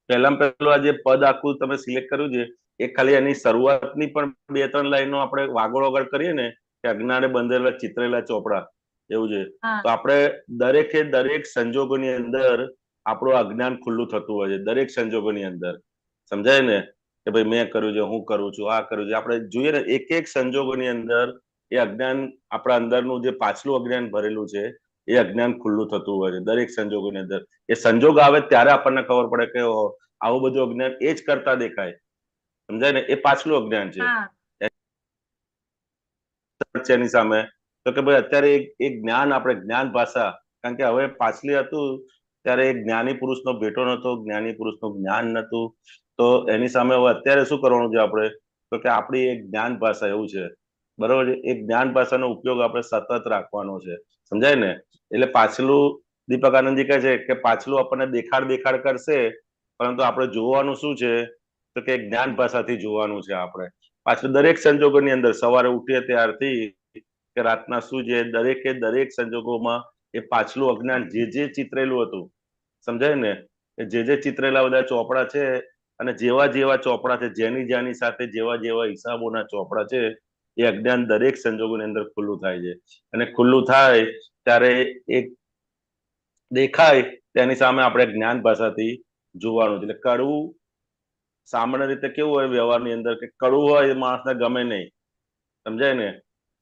પહેલામાં પહેલું આ જે પદ આખું તમે સિલેક્ટ કર્યું છે એ ખાલી એની શરૂઆતની પણ 2-3 લાઈનો આપણે વાગોળ વગર કરીએ ને કે અજ્ઞાને બંધેલા ચિતરેલા ચોપડા એવું છે તો આપણે દરેકે દરેક સંજોગોની અંદર આપણું અજ્ઞાન ખુલ્લું થતું હોય છે દરેક સંજોગોની અંદર સમજાય ને કે ભાઈ મેં કર્યું છે હું કરું છું આ કર્યું છે આપણે જોઈએ ને એક એક સંજોગોની અંદર એ અજ્ઞાન આપણા અંદરનું જે પાછલું અજ્ઞાન ભરેલું છે એ અજ્ઞાન ખુલ્લું થતું હોય છે દરેક સંજોગોની અંદર એ સંજોગ આવે ત્યારે આપણને ખબર પડે કે આવું બધું અજ્ઞાન એ જ કરતા દેખાય સમજાય ને એ પાછલું અજ્ઞાન છે એની સામે તો કે ભાઈ અત્યારે એક જ્ઞાન આપણે જ્ઞાન ભાષા કારણ કે હવે પાછલી હતું ત્યારે એક જ્ઞાની પુરુષનો ભેટો નતો જ્ઞાની પુરુષનું જ્ઞાન નતું તો એની સામે હવે અત્યારે શું કરવાનું છે આપણે તો કે આપણી એક જ્ઞાન ભાષા એવું છે બરોબર છે એક જ્ઞાન ભાષાનો ઉપયોગ આપણે સતત રાખવાનો છે સમજાય ને એટલે પાછલું દીપક આનંદજી કહે છે કે પાછલું આપણને દેખાડ કરશે પરંતુ આપણે જોવાનું શું છે તો કે જ્ઞાન ભાષાથી જોવાનું છે આપણે પાછળ દરેક સંજોગોની અંદર સવારે ઉઠીએ ત્યારથી કે રાતના શું છે દરેકે દરેક સંજોગોમાં એ પાછલું અજ્ઞાન જે ચિતરેલું હતું સમજાય ને જે ચિતરેલા બધા ચોપડા છે અને જેવા ચોપડા છે જેની સાથે જેવા હિસાબોના ચોપડા છે એ અજ્ઞાન દરેક સંજોગોની અંદર ખુલ્લું થાય છે, અને ખુલ્લું થાય ત્યારે એક દેખાય તેની સામે આપણે જ્ઞાન ભાષાથી જોવાનું છે. એટલે કડવું સામાન્ય રીતે કેવું હોય વ્યવહારની અંદર કે કડવું હોય એ માણસને ગમે નહીં, સમજાય ને.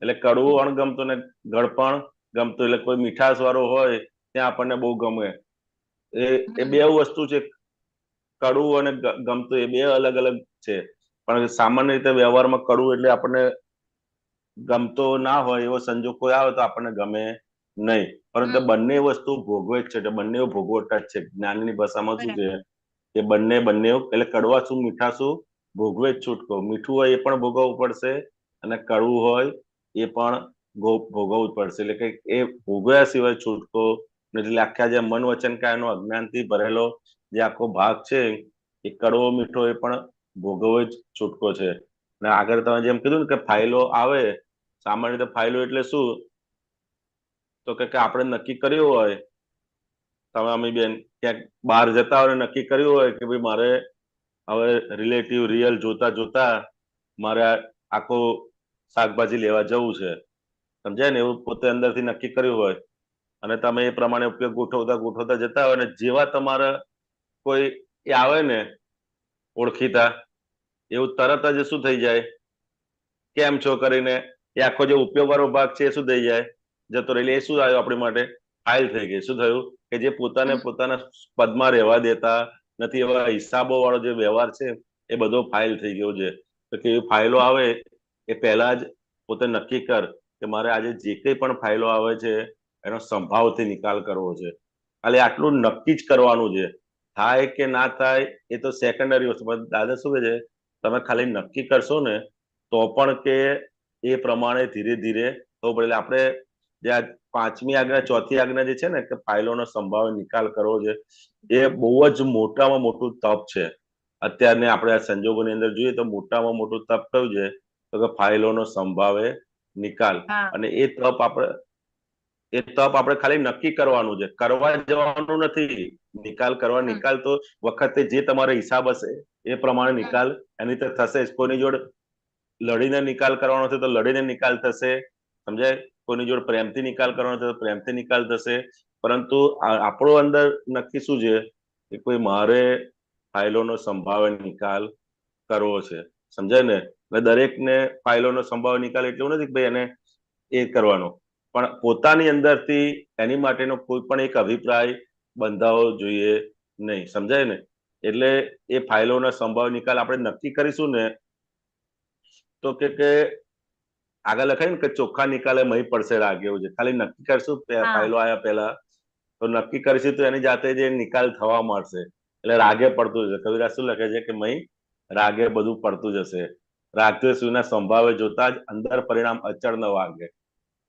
એટલે કડવું અણગમતું ને ગળપણ ગમતું. એટલે કોઈ મીઠાશ વાળો હોય ત્યાં આપણને બહુ ગમે. એ બે વસ્તુ છે, કડવું અને ગમતું એ બે અલગ અલગ છે. પણ સામાન્ય રીતે વ્યવહારમાં કડવું એટલે આપણને ગમતો ના હોય એવો સંજોગ કોઈ આવે તો આપણને ગમે નહીં. પરંતુ બંને વસ્તુ ભોગવે જ છે, એટલે બંને ભોગવટા જ છે. જ્ઞાનની ભાષામાં શું છે કે બંને એટલે કડવા શું મીઠા શું ભોગવે જ છૂટકો. મીઠું હોય એ પણ ભોગવવું પડશે અને કડવું હોય એ પણ ભોગવવું જ પડશે. એટલે કે એ ભોગવ્યા સિવાય છૂટકો નથી. એટલે આખા જે મન વચન કાયનો અજ્ઞાનથી ભરેલો જે આખો ભાગ છે એ કડવો મીઠો એ પણ ભોગવવો જ છૂટકો છે. અને આગળ તમે જેમ કીધું ને કે ફાઇલો આવે, સામાન્ય રીતે ફાઇલો એટલે શું તો કે આપણે નક્કી કર્યું હોય, તમે અમે બેન ક્યાંક બહાર જતા હોય નક્કી કર્યું હોય કે ભાઈ મારે હવે રિલેટિવ રિયલ જોતા મારે આખો શાકભાજી લેવા જવું છે, સમજાય ને. એવું પોતે અંદરથી નક્કી કર્યું હોય અને તમે એ પ્રમાણે ઉપયોગ ગોઠવતા જતા હોય, અને જેવા તમારા કોઈ એ આવે ને ઓળખીતા, એવું તરત જ શું થઈ જાય, કેમ છો કરીને એ આખો જે ઉપયોગ વાળો ભાગ છે એ શું થઈ જાય, જતો રહે. એ શું આવ્યું આપણી માટે ફાઇલ થઈ ગઈ. શું થયું કે જે પોતાને પોતાના પદમાં રહેવા દેતા નથી એવા હિસાબો વાળો જે વ્યવહાર છે એ બધો ફાઇલ થઈ ગયો છે. તો કે એ ફાઇલો આવે એ પહેલા જ પોતે નક્કી કર કે મારે આજે જે કંઈ પણ ફાઇલો આવે છે એનો સંભાવથી નિકાલ કરવો છે. ખાલી આટલું નક્કી જ કરવાનું છે. થાય કે ના થાય એ તો સેકન્ડરી વસ્તુ. પણ દાદા શું કહે છે, તમે ખાલી નક્કી કરશો ને તો પણ કે એ પ્રમાણે ધીરે ધીરે થવું પડે. એટલે આપણે જે આ 5મી આજ્ઞા 4થી આજ્ઞા જે છે ને કે ફાઇલોનો સંભાવ્ય નિકાલ કરવો છે, એ બહુ જ મોટામાં મોટું તપ છે. અત્યારને આપણે આ સંજોગોની અંદર જોઈએ તો મોટામાં મોટું તપ કયું છે તો કે ફાઇલોનો સંભાવે નિકાલ. અને એ તપ આપણે ખાલી નક્કી કરવાનું છે, કરવા જવાનું નથી. નિકાલ કરવા, નિકાલ તો વખતે જે તમારો હિસાબ હશે એ પ્રમાણે નિકાલ એની તો થશે જ. કોઈની જોડે લડીને નિકાલ કરવાનો છે તો લડીને નિકાલ થશે, સમજાય. કોઈની જોડે પ્રેમથી નિકાલ કરવાનો છે તો પ્રેમથી નિકાલ થશે. પરંતુ આપણો અંદર નક્કી શું છે કે કોઈ મારે ફાઇલોનો સંભાવ્ય નિકાલ કરવો છે, સમજાય ને. એટલે દરેકને ફાઇલોનો સંભાવ્ય નિકાલ એટલું નથી કે ભાઈ એને એ કરવાનો, પણ પોતાની અંદરથી એની માટેનો કોઈ પણ એક અભિપ્રાય બંધાવવો જોઈએ નહીં, સમજાય ને. એટલે એ ફાઇલોનો સંભાવ્ય નિકાલ આપણે નક્કી કરીશું ને તો કે આગળ લખાય ને કે ચોખ્ખા નિકાલે મહી પડશે રાગ, એવું છે. ખાલી નક્કી કરશું ફાઇલો આવ્યા પહેલા તો નક્કી કરીશું તો એની જાતે જે નિકાલ થવા મળશે. એટલે રાગે પડતું જશે. કવિરાજ શું લખે છે કે મહી રાગે બધું પડતું જશે. રાગદ્વેષના સંભાવે જોતા જ અંદર પરિણામ અચળ ન વાગે.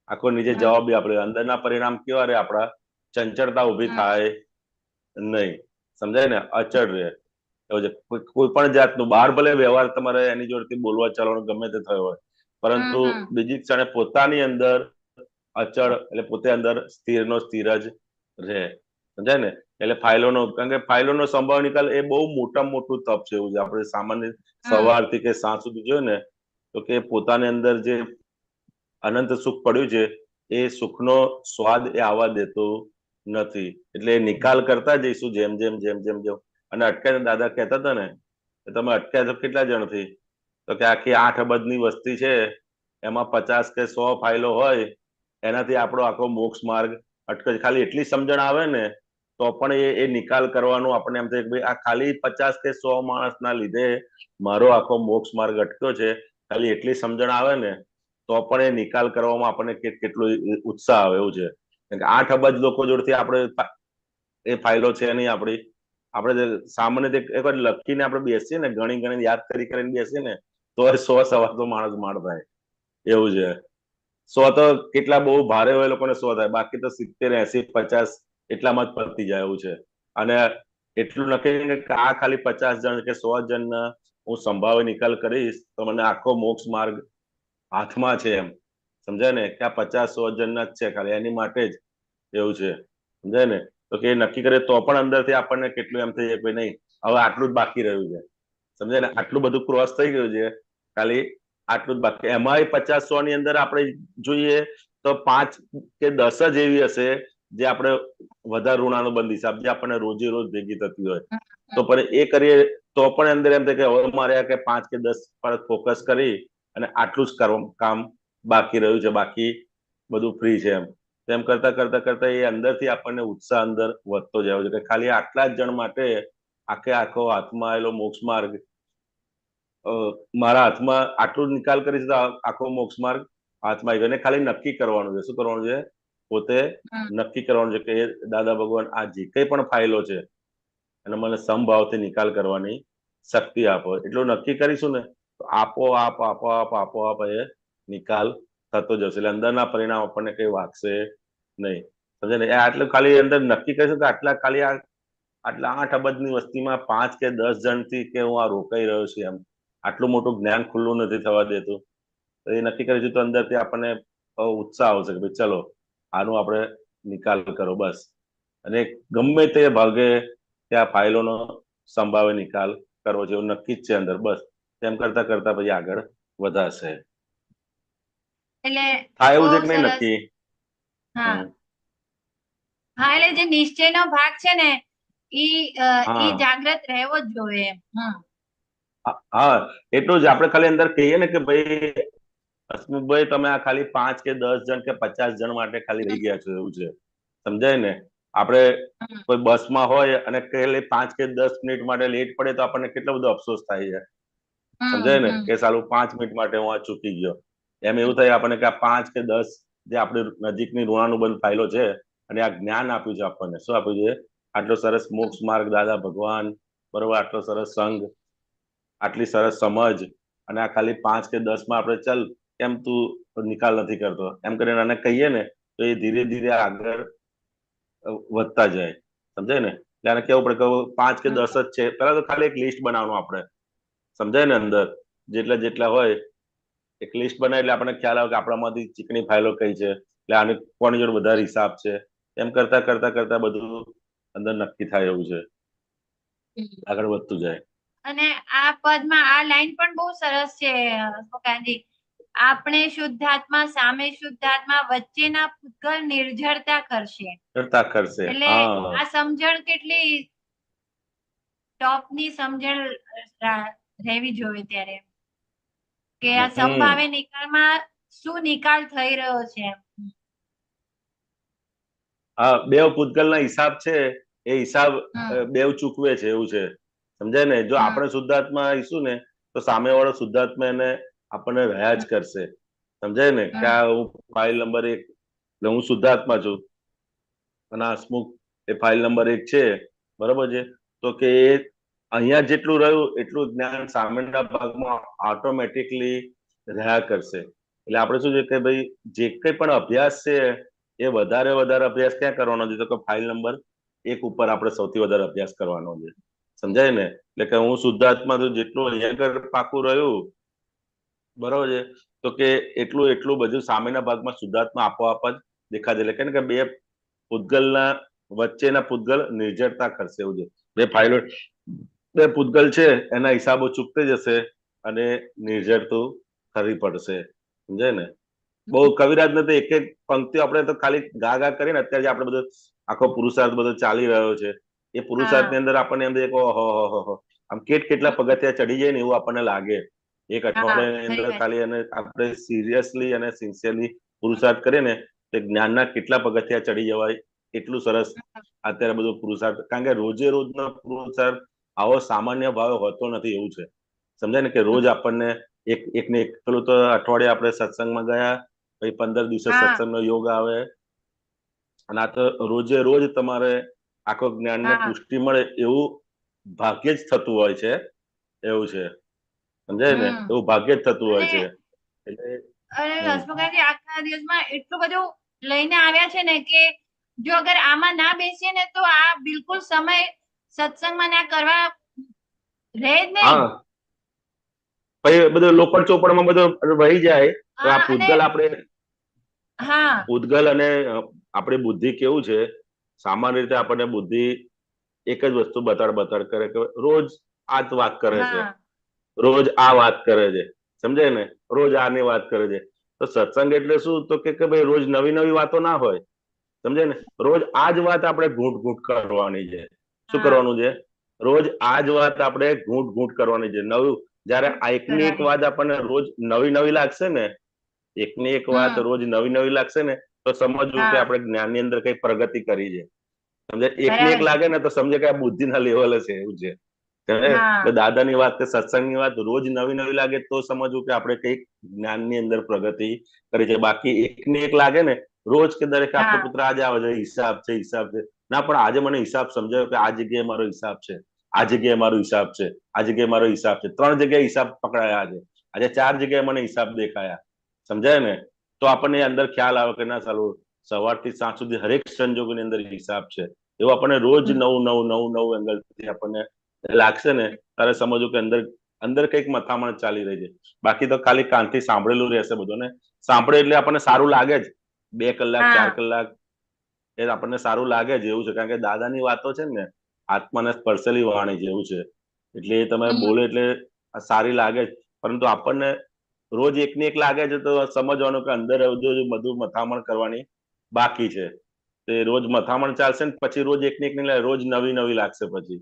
આખો નીચે જવાબ બી આપણે અંદરના પરિણામ કેવા રે, આપણા ચંચળતા ઉભી થાય નહીં, સમજાય ને, અચળ રહે. એવું છે. કોઈ પણ જાતનું બહાર ભલે વ્યવહાર તમારે એની જોડેથી બોલવા ચાલવાનું ગમે તે થયો હોય, પરંતુ બીજી ક્ષણે પોતાની અંદર અચળ, એટલે પોતે અંદર સ્થિરનો સ્થિર જ રહે, સમજાય ને. એટલે ફાઇલોનો, કારણ કે ફાઇલોનો સંભાવ નિકાલ એ બહુ મોટામાં મોટું તપ છે. એવું છે. આપણે સામાન્ય સવારથી કે સાંજ સુધી જોઈએ ને તો કે પોતાની અંદર જે અનંત સુખ પડ્યું છે એ સુખનો સ્વાદ એ આવવા દેતો નથી. એટલે નિકાલ કરતા જઈશું જેમ જેમ જેમ જેમ જેમ. અને અટક્યા, દાદા કહેતા હતા ને કે તમે અટક્યા છો કેટલા જણથી, તો કે આખી 8 અબજની વસ્તી છે એમાં 50 કે 100 ફાઇલો હોય, એનાથી આપણો આખો મોક્ષ માર્ગ અટકે. ખાલી એટલી સમજણ આવે ને તો પણ એ નિકાલ કરવાનું આપણે એમ થાય કે ભાઈ આ ખાલી 50 કે 100 માણસના લીધે મારો આખો મોક્ષ માર્ગ અટક્યો છે. ખાલી એટલી સમજણ આવે ને તો પણ એ નિકાલ કરવામાં આપણને કેટલો ઉત્સાહ આવે, એવું છે. કારણ કે 8 અબજ લોકો જોડથી આપણે એ ફાઇલો છે નહીં આપણી. આપણે સામાન્ય એકવાર લખીને આપણે બેસીએ ને, ગણી યાદ કરીને બેસીએ ને તો 100 સવા તો માણસ માર થાય, એવું છે. 100 તો કેટલા બહુ ભારે હોય લોકોને 100 થાય, બાકી તો 70, 80, 50 એટલામાં જ પતી જાય, એવું છે. અને એટલું નક્કી કે આ ખાલી 50 જણ કે 100 જણના હું સંભાવે નિકાલ કરીશ તો મને આખો મોક્ષ માર્ગ હાથમાં છે, એમ સમજાય ને. કે આ 50-100 જણના જ છે ખાલી, એની માટે જ, એવું છે, સમજાય ને. તો કે નક્કી કરે તો પણ અંદરથી આપણને કેટલું એમ થઈ જાય કે નહીં હવે આટલું જ બાકી રહ્યું છે, સમજાય ને. આટલું બધું ક્રોસ થઈ ગયું છે, ખાલી આટલું જ બાકી. એમાંય 50-100 ની અંદર આપણે જોઈએ તો 5 કે 10 જ એવી હશે જે આપણે વધારે ઋણાનુબંધ હિસાબ જે આપણને રોજે રોજ ભેગી થતી હોય, તો પણ એ કરીએ તો પણ અંદર એમ થાય કે હવે મારે કે 5 કે 10 પર ફોકસ કરી અને આટલું જ કામ બાકી રહ્યું છે, બાકી બધું ફ્રી છે એમ. તેમ કરતા કરતા કરતા એ અંદરથી આપણને ઉત્સાહ અંદર વધતો જાય છે કે ખાલી આટલા જ જણ માટે આખો હાથમાં આવેલો મોક્ષ માર્ગ, મારા હાથમાં આટલું જ નિકાલ કરીશ તો આખો મોક્ષ માર્ગ હાથમાં આવી ગયો. અને ખાલી નક્કી કરવાનું છે. શું કરવાનું છે? પોતે નક્કી કરવાનું છે કે દાદા ભગવાન આ જે કઈ પણ ફાઇલો છે અને મને સમભાવથી નિકાલ કરવાની શક્તિ આપો. એટલું નક્કી કરીશું ને તો આપોઆપ એ નિકાલ થતો જશે. એટલે અંદરના પરિણામ આપણને કઈ વાગશે નહીં. સમજે ને? આટલું ખાલી અંદર નક્કી કરીશું કે આટલા 8 અબજની વસ્તીમાં 5 કે 10 જણથી કે હું આ રોકાઈ રહ્યો છું એમ, આટલું મોટું જ્ઞાન ખુલ્લું નથી થવા દેતું. તો એ નક્કી કરીશું તો અંદરથી આપણને ઉત્સાહ આવશે કે ભાઈ ચલો આનું આપણે નિકાલ કરો બસ. અને ગમે તે ભાગે ત્યાં ફાઇલોનો સંભાવે નિકાલ કરવો છે એવું નક્કી જ છે અંદર. બસ તેમ કરતા કરતા પછી આગળ વધાશે. એટલે થાય એવું બહુ છે કે નહીં સરસ. નક્કી? હા હા, એટલે જે નિશ્ચયનો ભાગ છે ને ઈ જાગ્રત રહેવો જ જોઈએ. હા, એટલું જ. આપણે ખાલી અંદર કહીએ ને કે ભાઈ હસમુખભાઈ તમે આ ખાલી 5 કે 10 જણ કે 50 જણ માટે ખાલી રહી ગયા છો એવું છે. સમજાય ને? આપણે કોઈ બસમાં હોય અને ખાલી 5 કે 10 મિનિટ માટે લેટ પડે તો આપણને કેટલો બધો અફસોસ થાય છે. સમજાય ને? કે સાલું 5 મિનિટ માટે હું આ ચૂકી ગયો. એમ એવું થાય આપણને કે આ 5 કે 10 જે આપણી નજીકની ઋણાનુબંધ ફાઇલો છે અને આ જ્ઞાન આપ્યું છે આપણને. શું આપ્યું છે? આટલો સરસ મોક્ષ માર્ગ, દાદા ભગવાન, બરોબર, આટલો સરસ સંઘ, આટલી સરસ સમજ, અને આ ખાલી 5 કે 10 માં આપણે ચાલ કેમ તું નિકાલ નથી કરતો એમ કરીને આને કહીએ ને તો એ ધીરે ધીરે આગળ વધતા જાય. સમજાય ને? એટલે આને કેવું પડે કે 5 કે 10 જ છે. પેલા તો ખાલી એક લિસ્ટ બનાવવાનું આપણે. સમજાય ને? અંદર જેટલા હોય એક લિસ્ટ બનાવી એટલે આપણને ખ્યાલ આવે કે આપણામાંથી ચીકણી ફાઇલો કઈ છે, એટલે આને કોની જોડે વધારે હિસાબ છે. એમ કરતા કરતા કરતા બધું અંદર નક્કી થાય એવું છે, આગળ વધતું જાય. અને આ પદમાં આ લાઈન પણ બહુ સરસ છે કાકાજી. આપણે શુદ્ધાત્મા સામે શુદ્ધાત્મા વચ્ચેના પૂતગલ નિર્જરતા કરશે. એટલે આ સમજણ કેટલી ટોપની સમજણ રહેવી જોઈએ ત્યારે કે આ સંભાવે નિકાલમાં શું નિકાલ થઈ રહ્યો છે. હા, બેવ પૂતગલના હિસાબ છે એ હિસાબ બેવ ચૂકવે છે એવું છે. સમજાય ને? જો આપણે શુદ્ધાત્મા આવીશું ને તો સામેવાળો શુદ્ધાત્મા એને આપણને રહ્યા જ કરશે. સમજાય ને? કે આ હું ફાઇલ નંબર 1, એટલે હું શુદ્ધાત્મા છું અને હસમુખ એ ફાઇલ નંબર 1 છે, બરોબર છે. તો કે અહીંયા જેટલું રહ્યું એટલું જ્ઞાન સામેના ભાગમાં ઓટોમેટિકલી રહ્યા કરશે. એટલે આપણે શું છે કે ભાઈ જે કંઈ પણ અભ્યાસ છે એ વધારે અભ્યાસ ક્યાં કરવાનો છે? તો કે ફાઇલ નંબર 1 ઉપર આપણે સૌથી વધારે અભ્યાસ કરવાનો છે. સમજાય ને? એટલે કે હું શુદ્ધાત્મા છું, જેટલું અહીંયા પાકું રહ્યું, બરોબર છે, તો કે એટલું બધું સામેના ભાગમાં શુદ્ધાત્મા આપોઆપ જ દેખાશે. એટલે કે બે પૂતગલના વચ્ચેના પૂતગલ નિર્જરતા કરશે એવું છે. બે પૂતગલ છે એના હિસાબો ચૂકતે જશે અને નિર્જરતું ખરી પડશે. સમજાય ને? બહુ કવિરાજ નથી, એક એક પંક્તિઓ આપણે તો ખાલી ગા કરીને અત્યારે આપણે બધો આખો પુરુષાર્થ બધો ચાલી રહ્યો છે એ પુરુષાર્થની અંદર આપણને એમ દેખો આમ કેટલા પગથિયા ચડી જાય ને એવું આપણને લાગે. એક અઠવાડિયાની અંદર ખાલી અને આપણે સિરિયસલી અને સિન્સિયરલી પુરુષાર્થ કરીએ ને તો જ્ઞાનના કેટલા પગથિયા ચડી જવાય. એટલું સરસ અત્યારે બધું પુરુષાર્થ, કારણ કે રોજે રોજનો પુરુષાર્થ આવો સામાન્ય ભાવે હોતો નથી એવું છે. સમજાય ને? કે રોજ આપણને એક ને એક પેલું તો અઠવાડિયે આપણે સત્સંગમાં ગયા, પછી 15 દિવસે સત્સંગનો યોગ આવે, અને આ તો રોજે રોજ તમારે આખો જ્ઞાનને પુષ્ટિ મળે એવું ભાગ્ય જ થતું હોય છે એવું છે. સમજાય ને? એવું ભાગ્ય જ થતું હોય છે. એટલે હસમુખભાઈ આખા દિવસમાં એટલું બધું લઈને આવ્યા છે ને કે જો અગર આમાં ના બેસીએ ને તો આ બિલકુલ સમય સત્સંગમાં ના કરવા રહે જ નહીં. પછી બધું લોકડ ચોપડમાં બધું વહી જાય. આ પૂતગલ અને આપણી બુદ્ધિ કેવું છે? સામાન્ય રીતે આપણને બુદ્ધિ એક જ વસ્તુ બતાડ કરે કે રોજ આ જ વાત કરે છે, રોજ આ વાત કરે છે. સમજાય ને, રોજ આની વાત કરે છે. તો સત્સંગ એટલે શું, તો કે ભાઈ રોજ નવી નવી વાતો ના હોય, સમજાય ને, રોજ આ જ વાત આપણે ઘૂંટ ઘૂંટ કરવાની છે. શું હા. કરવાનું છે? રોજ આ જ વાત આપણે ઘૂંટ ઘૂંટ કરવાની છે. નવું જયારે આ એકની એક વાત આપણને રોજ નવી નવી લાગશે ને, એકની એક વાત હમ. રોજ નવી નવી લાગશે ને, તો સમજવું કે હા. આપણે જ્ઞાનની અંદર કઈ પ્રગતિ કરી છે. સમજે એકની એક બરાબર છે. લાગે ને તો સમજે કે આ બુદ્ધિના લેવલે છે, એવું છે. સમજે? હા. એટલે દાદાની વાત કે સત્સંગની વાત રોજ નવી નવી લાગે તો સમજવું કે આપણે કઈક જ્ઞાનની અંદર પ્રગતિ કરી છે. બાકી એકની એક લાગે ને રોજ કે દરેક આપતો હા. પુત્ર આજે આવે છે, હિસાબ છે, હિસાબ છે. ના, પણ આજે મને હિસાબ સમજાયો કે આ જગ્યાએ મારો હિસાબ છે, આ જગ્યાએ મારો હિસાબ છે, આ જગ્યાએ મારો હિસાબ છે. 3 જગ્યાએ હિસાબ પકડાયા આજે 4 જગ્યાએ મને હિસાબ દેખાયા. સમજાય ને? તો આપણને અંદર ખ્યાલ આવે કે ના ચાલુ સવારથી સાંજ સુધી હરેક સંજોગોની અંદર હિસાબ છે. એવું આપણને રોજ નવું એંગલથી આપણને લાગશે ને, ત્યારે સમજો કે અંદર અંદર કંઈક મથામણ ચાલી રહી છે. બાકી તો ખાલી કાનથી સાંભળેલું રહેશે બધું ને. સાંભળે એટલે આપણને સારું લાગે જ. 2 કલાક 4 કલાક એ આપણને સારું લાગે જ, એવું છે. કારણ કે દાદાની વાતો છે ને આત્માને સ્પર્શેલી વાણી જેવું છે. એટલે એ તમે બોલે એટલે સારી લાગે જ. પરંતુ આપણને રોજ એકની એક લાગે છે તો સમજવાનું કે અંદર બધું મથામણ કરવાની બાકી છે. તે રોજ મથામણ ચાલશે ને પછી રોજ એકની એક નહીં, રોજ નવી નવી લાગશે પછી.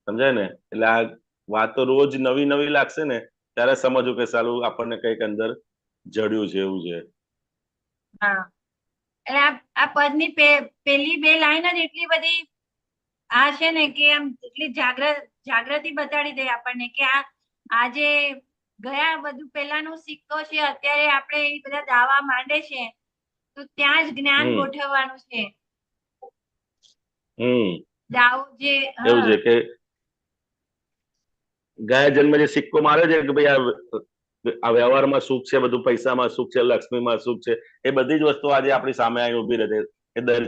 સમજાય ને? એટલે આ વાતો રોજ નવી નવી લાગશે ને ત્યારે સમજવું કે સાલું આપણને કંઈક અંદર જડ્યું છે, એવું છે. હા. એટલે આ પદની પેલી 2 લાઈન જ એટલી બધી આ છે ને કે આમ એટલી જાગૃતિ બતાડી દે આપણને કે આજે ગયા બધું પેલાનું સિક્કો છે, અત્યારે આપણે એ બધા દાવા માંડે છે, તો ત્યાં જ જ્ઞાન ગોઠવવાનું છે. દાવ જે એવું છે કે ગયા જન્મે જે સિક્કો માર્યો છે કે ભાઈ આ વ્યવહારમાં સુખ છે, બધું પૈસામાં સુખ છે, લક્ષ્મીમાં સુખ છે, એ બધી જ વસ્તુ આજે આપણી સામે આવી ઉભી રહે છે.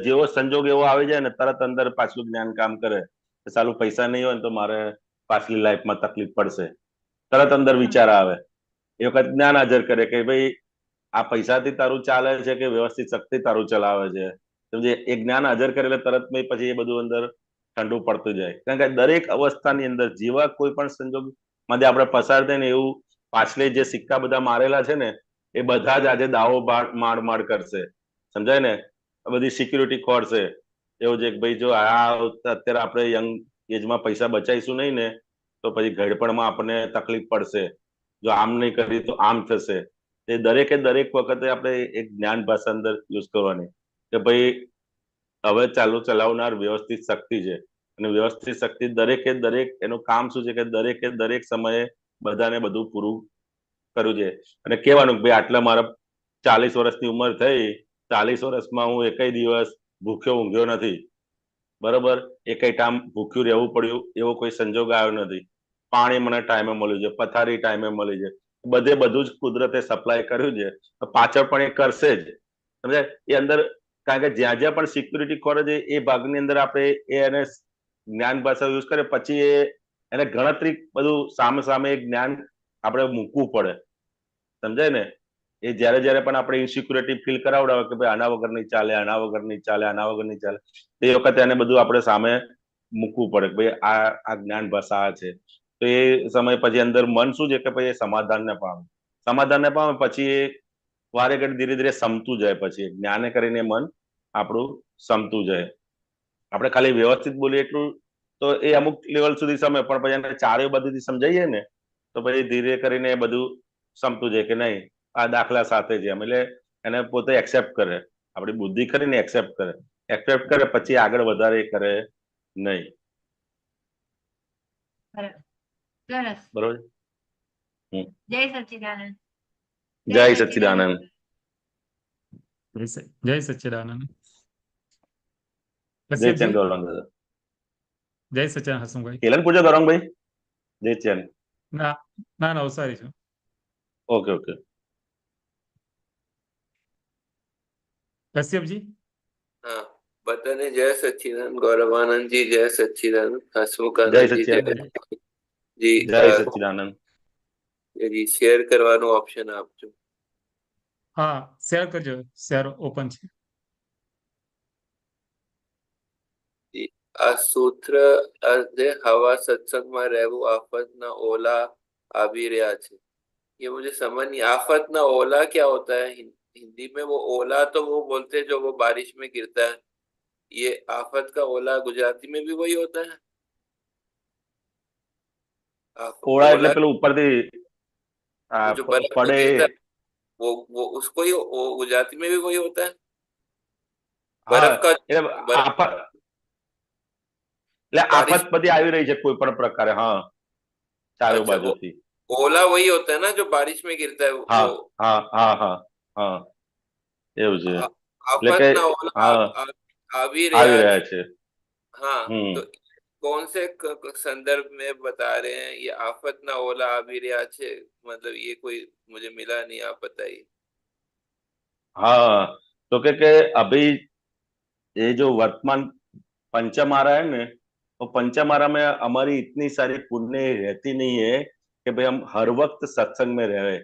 જેવો સંજોગ એવો આવી જાય ને તરત અંદર પાછું જ્ઞાન કામ કરે. સાલું પૈસા નહીં હોય ને તો મારે પાછલી લાઈફમાં તકલીફ પડશે. તરત અંદર વિચાર આવે. એ વખત જ્ઞાન હાજર કરે કે ભાઈ આ પૈસાથી તારું ચાલે છે કે વ્યવસ્થિત શક્તિ તારું ચલાવે છે. સમજે? એ જ્ઞાન હાજર કરે એટલે તરત પછી એ બધું અંદર ઠંડુ પડતું જાય. કારણ કે દરેક અવસ્થાની અંદર જેવા કોઈ પણ સંજોગ માંથી આપણે પસાર થાય ને એવું પાછલે જે સિક્કા બધા મારેલા છે ને એ બધા જ આજે દાવો માડ કરશે. સમજાય ને? બધી સિક્યુરિટી ખોરશે. એવું છે કે ભાઈ જો અત્યારે આપણે યંગ એજમાં પૈસા બચાવીશું નહીં ને તો પછી ઘડપણમાં આપણને તકલીફ પડશે. જો આમ નહીં કરી તો આમ થશે. એ દરેક વખતે આપણે એક જ્ઞાન ભાષા અંદર યુઝ કરવાની કે ભાઈ હવે ચાલુ ચલાવનાર વ્યવસ્થિત શક્તિ છે. અને વ્યવસ્થિત શક્તિ દરેકે દરેક એનું કામ શું છે કે દરેકે દરેક સમયે બધાને બધું પૂરું કર્યું છે. અને કહેવાનું કે ભાઈ આટલા મારા 40 વર્ષની ઉંમર થઈ, 40 વર્ષમાં હું એકય દિવસ ભૂખ્યો ઊંઘ્યો નથી. બરોબર? એકય ટાઈમ ભૂખ્યું રહેવું પડ્યું એવો કોઈ સંજોગ આવ્યો નથી. પાણી મને ટાઈમે મળ્યું છે, પથારી ટાઈમે મળી છે, બધું જ કુદરતે સપ્લાય કર્યું છે. પાછળ પણ એ કરશે જ. સમજાય? એ અંદર કારણ કે જ્યાં જ્યાં પણ સિક્યુરિટી ખોરે છે એ ભાગની અંદર આપણે એને જ્ઞાન ભાષા યુઝ કરે પછી એને ગણતરી બધું સામે જ્ઞાન આપણે મૂકવું પડે. સમજાય ને? એ જયારે પણ આપણે ઇન્સિક્યુરિટી ફીલ કરાવડાવે કે ભાઈ આના વગર નહીં ચાલે, આના વગર નહીં ચાલે, આના વગર નહીં ચાલે, એ વખતે એને બધું આપણે સામે મૂકવું પડે કે ભાઈ આ જ્ઞાન ભાષા આ છે. તો એ સમય પછી અંદર મન શું છે કે ભાઈ એ સમાધાનને પામે પછી એ વારે ઘડી ધીરે ધીરે સમતું જાય. પછી જ્ઞાને કરીને મન આપણું સમતું જાય. આપણે ખાલી વ્યવસ્થિત બોલીએ એટલું તો એ અમુક લેવલ સુધી સમય, પણ પછી એને ચારે બધું સમજાઈએ ને તો પછી ધીરે કરીને બધું સમતું જાય કે નહીં આ દાખલા સાથે છે એમ. એટલે એને પોતે એક્સેપ્ટ કરે. આપણી બુદ્ધિ કરીને એક્સેપ્ટ કરે પછી આગળ વધારે કરે નહીં. સરસ. બરોબર? જય સચ્ચિદાનંદ. જય સચ્ચિદાનંદ. જય સચ્ચિદાનંદ. જય કશ્યપજી, ચેન ગૌરંગ દાદા. જય સચ્ચિદાનંદ હસમુભાઈ. કેલન પૂછો ગૌરંગભાઈ. જય ચેન. ના ના નવસારી છું. ઓકે. કશ્યપજી. हाँ, बधाने जय सच्चिदानंद, गौरवानंद जी जय सच्चिदानंद, जय हसमुखानंद जी जय सच्चिदानंद. जी जय सच्चिदानंद. जी शेर करવાનો ઓપ્શન આપજો. હા, શેર કરજો. શેર ઓપન છે. આ સૂત્ર અર્થે હવા સત્સંગમાં રહેવું આફતના ઓલા આવી રહ્યા છે. ये मुझे समझ नहीं, आफत ना ओला क्या होता है? हिंदी में वो ओला तो वो बोलते हैं जो वो बारिश में गिरता है, ये आफत का ओला गुजराती में भी वही होता है? ઓળા એટલે ओला પેલું ઉપરથી वो जो बर्फ में પડે। गिरता है, वो उसको ही वो गुजराती में भी वही होता है? હા बर्फ का એટલે बर्फ આફત એટલે बारिश, આફત બધી આવી રહી છે કોઈ પણ પ્રકારે। હા, ચારે अच्छा वो બાજુથી। ओला वही होता है ना जो बारिश में गिरता है હા वो? હા હા હા હા, એવું છે। आ- એટલે आफत કે ना ओला હા આવી આવી રહ્યા રહ્યા છે। છે। हाँ, तो હમ कौन से संदर्भ में बता रहे हैं ये आफत ना ओला આવી રહ્યા છે? मतलब ये कोई मुझे मिला नहीं, आप बताइए। हाँ, तो કે अभी ये जो वर्तमान पंचमारा है ना, तो पंचमारा में हमारी इतनी सारी पुण्य रहती नहीं है कि भाई हम हर वक्त सत्संग में रहे,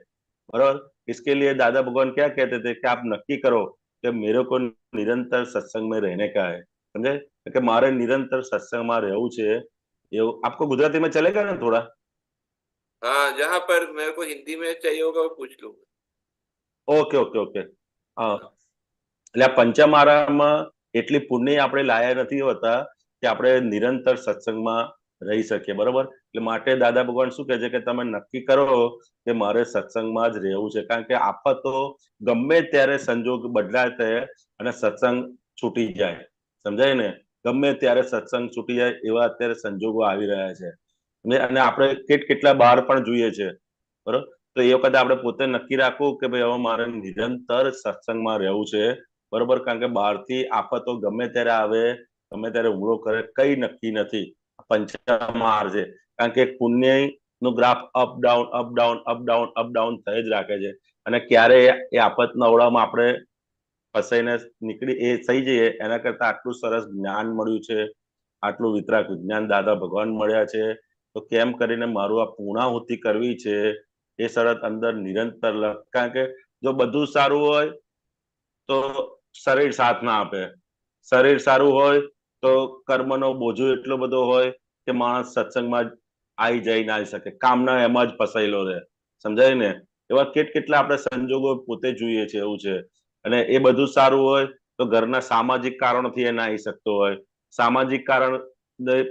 बराबर। इसके लिए दादा भगवान क्या कहते थे कि आप नक्की करो कि मेरे को निरंतर सत्संग में रहने का है, समझे? कि मारे निरंतर सत्संग में रहવું છે। એવું आपको गुजराती में चलेगा ना थोड़ा? हाँ, जहां पर मेरे को हिंदी में चाहिए होगा वो पूछ लूंगा। Okay okay okay. हाँ, એટલે આ પંચમારામાં એટલી પુણ્ય આપણે લાયા નથી હોતા કે આપણે નિરંતર સત્સંગમાં રહી શકીએ, બરોબર। એટલે માટે દાદા ભગવાન શું કહે છે કે તમે નક્કી કરો કે મારે સત્સંગમાં જ રહેવું છે, કારણ કે આફતો ગમે ત્યારે સંજોગ બદલાય છે અને સત્સંગ છૂટી જાય, સમજાય ને? ગમે ત્યારે સત્સંગ છૂટી જાય એવા અત્યારે સંજોગો આવી રહ્યા છે અને આપણે કેટલા બહાર પણ જોઈએ છે, બરોબર। તો એ વખતે આપણે પોતે નક્કી રાખવું કે ભાઈ હવે મારે નિરંતર સત્સંગમાં રહેવું છે, બરોબર। કારણ કે બહારથી આફતો ગમે ત્યારે આવે, ગમે ત્યારે હુમલો કરે, કઈ નક્કી નથી। પંચમાર છે, કારણ કે પુણ્ય નું graph up down up down up down up down થઈ જ રાખે છે અને ક્યારે એ આફતના ઓળામાં આપણે ફસાઈને નીકળી એ થઈ જઈએ એના કરતા આટલું સરસ જ્ઞાન મળ્યું છે, આટલું વિતરાક વિજ્ઞાન દાદા ભગવાન મળ્યા છે, તો કેમ કરીને મારું આ પૂર્ણાહુતિ કરવી છે એ શરત અંદર નિરંતર કારણ કે જો બધું સારું હોય તો શરીર સાથ ના આપે, શરીર સારું હોય તો કર્મનો બોજો એટલો બધો હોય કે માણસ સત્સંગમાં આવી જઈ ના આવી શકે, કામના એમાં જ ફસાયેલો રહે, સમજાય ને? એવા કેટલા આપણે સંજોગો પોતે જોઈએ છે, એવું છે। અને એ બધું સારું હોય તો ઘરના સામાજિક કારણોથી એ ના આવી શકતો હોય, સામાજિક કારણ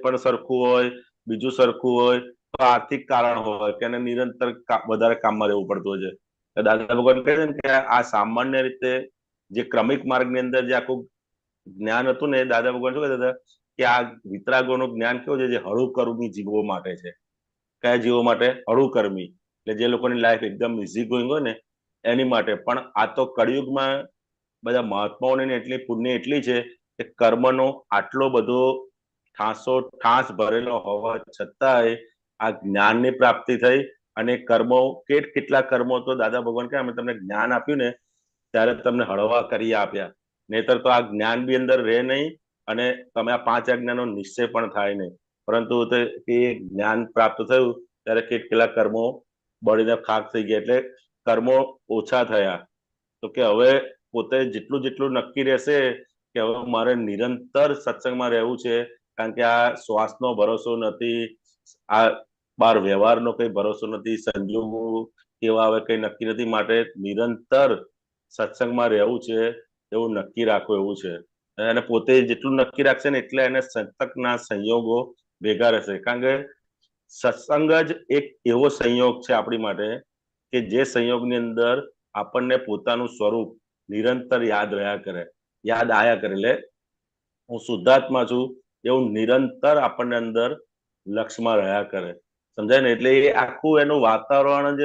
પણ સરખું હોય, બીજું સરખું હોય તો આર્થિક કારણ હોય કે એને નિરંતર વધારે કામમાં રહેવું પડતું હોય છે। દાદા ભગવાન કહે છે ને કે આ સામાન્ય રીતે જે ક્રમિક માર્ગની અંદર જે આખું જ્ઞાન હતું ને, દાદા ભગવાન શું કહેતા હતા કે આ વિતરાગોનું જ્ઞાન કેવું છે, જે હળુકર્મી જીવો માટે છે। કયા જીવો માટે? હળુકર્મી, એટલે જે લોકોની લાઈફ એકદમ ઇઝી ગોઈંગ હોય ને એની માટે। પણ આ તો કળિયુગમાં બધા મહાત્માઓની એટલી પુણ્ય એટલી છે કે કર્મનો આટલો બધો ઠાસ ભરેલો હોવા છતાંય આ જ્ઞાનની પ્રાપ્તિ થઈ અને કર્મો કેટલા કર્મો તો દાદા ભગવાન કે અમે તમને જ્ઞાન આપ્યું ને ત્યારે તમને હળવા કરી આપ્યા, નહીતર તો આ જ્ઞાન બી અંદર રહે નહીં અને તમે આ 5 આજ્ઞાનો નિશ્ચય પણ થાય નહીં। પરંતુ એ જ્ઞાન પ્રાપ્ત થયું ત્યારે કેટલા કર્મો બળીને ખાક થઈ ગયા, એટલે કર્મો ઓછા થયા। તો કે હવે પોતે જેટલું નક્કી રહેશે કે હવે મારે નિરંતર સત્સંગમાં રહેવું છે, કારણ કે આ શ્વાસનો ભરોસો નથી, આ બાર વ્યવહારનો કઈ ભરોસો નથી, સંજોગો કેવા આવે કઈ નક્કી નથી, માટે નિરંતર સત્સંગમાં રહેવું છે એવું નક્કી રાખો, એવું છે। અને પોતે જેટલું નક્કી રાખશે ને એટલે એને સતતના સંયોગો ભેગા રહેશે, કારણ કે સત્સંગ જ એક એવો સંયોગ છે આપણી માટે કે જે સંયોગની અંદર આપણને પોતાનું સ્વરૂપ નિરંતર યાદ રહ્યા કરે, યાદ આયા કરે। એટલે હું શુદ્ધાત્મા છું એવું નિરંતર આપણને અંદર લક્ષમાં રહ્યા કરે, સમજાય ને? એટલે એ આખું એનું વાતાવરણ જ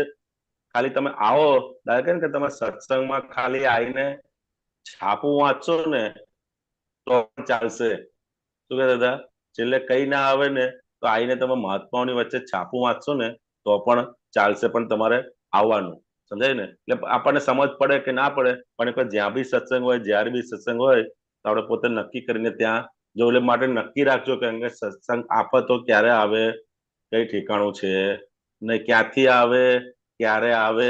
ખાલી તમે આવો, દાદા કે તમે સત્સંગમાં ખાલી આવીને છાપું વાંચશો ને તો ચાલશે, શું કે દાદા? છેલ્લે કઈ ના આવે ને તો આવીને તમે મહાત્માઓની વચ્ચે છાપું વાંચશો ને તો પણ ચાલશે, પણ તમારે આવવાનું, સમજાય ને? એટલે આપણને સમજ પડે કે ના પડે પણ જ્યાં બી સત્સંગ હોય, જયારે બી સત્સંગ હોય તો આપણે પોતે નક્કી કરીને ત્યાં જો, એટલે માટે નક્કી રાખજો કે સત્સંગ આફતો ક્યારે આવે કઈ ઠેકાણું છે ને, ક્યાંથી આવે, ક્યારે આવે,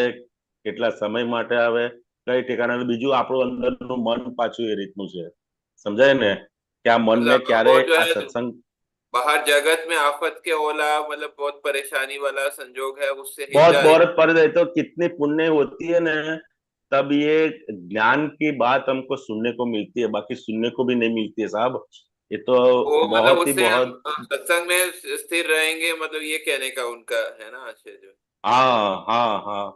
કેટલા સમય માટે આવે, કઈ ઠેકાણે। બીજું આપણું અંદરનું મન પાછું એ રીતનું છે, સમજાય ને? કે આ મનને ક્યારે આ સત્સંગ बाहर जगत में आफत के ओला मतलब बहुत परेशानी वाला संजोग है, उससे बहुत हिजा बहुत पर रहे तो कितनी पुण्य होती है ना, तब ये ज्ञान की बात हमको सुनने को मिलती है, बाकी सुनने को भी नहीं मिलती है साहब। ये तो वो मतलब बहुत ही उससे हम बहुत। सत्संग में स्थिर रहेंगे, मतलब ये कहने का उनका है ना आशय जो। हाँ हाँ हाँ,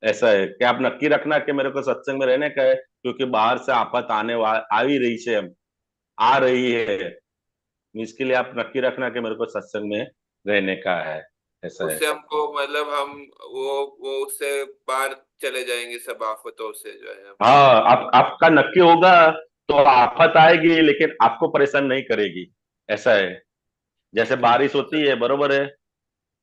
ऐसा है कि आप नक्की रखना कि मेरे को सत्संग में रहने का है, क्योंकि बाहर से आफत आ ही रही है, हम आ रही है। इसके लिए आप नक्की रखना कि मेरे को सत्संग में रहने का है, ऐसा है। उससे हमको मतलब हम वो उससे पार चले जाएंगे सब आफतों से जो है। हाँ, आपका नक्की होगा तो आफत आएगी लेकिन आपको परेशान नहीं करेगी, ऐसा है। जैसे बारिश होती है, बरोबर है,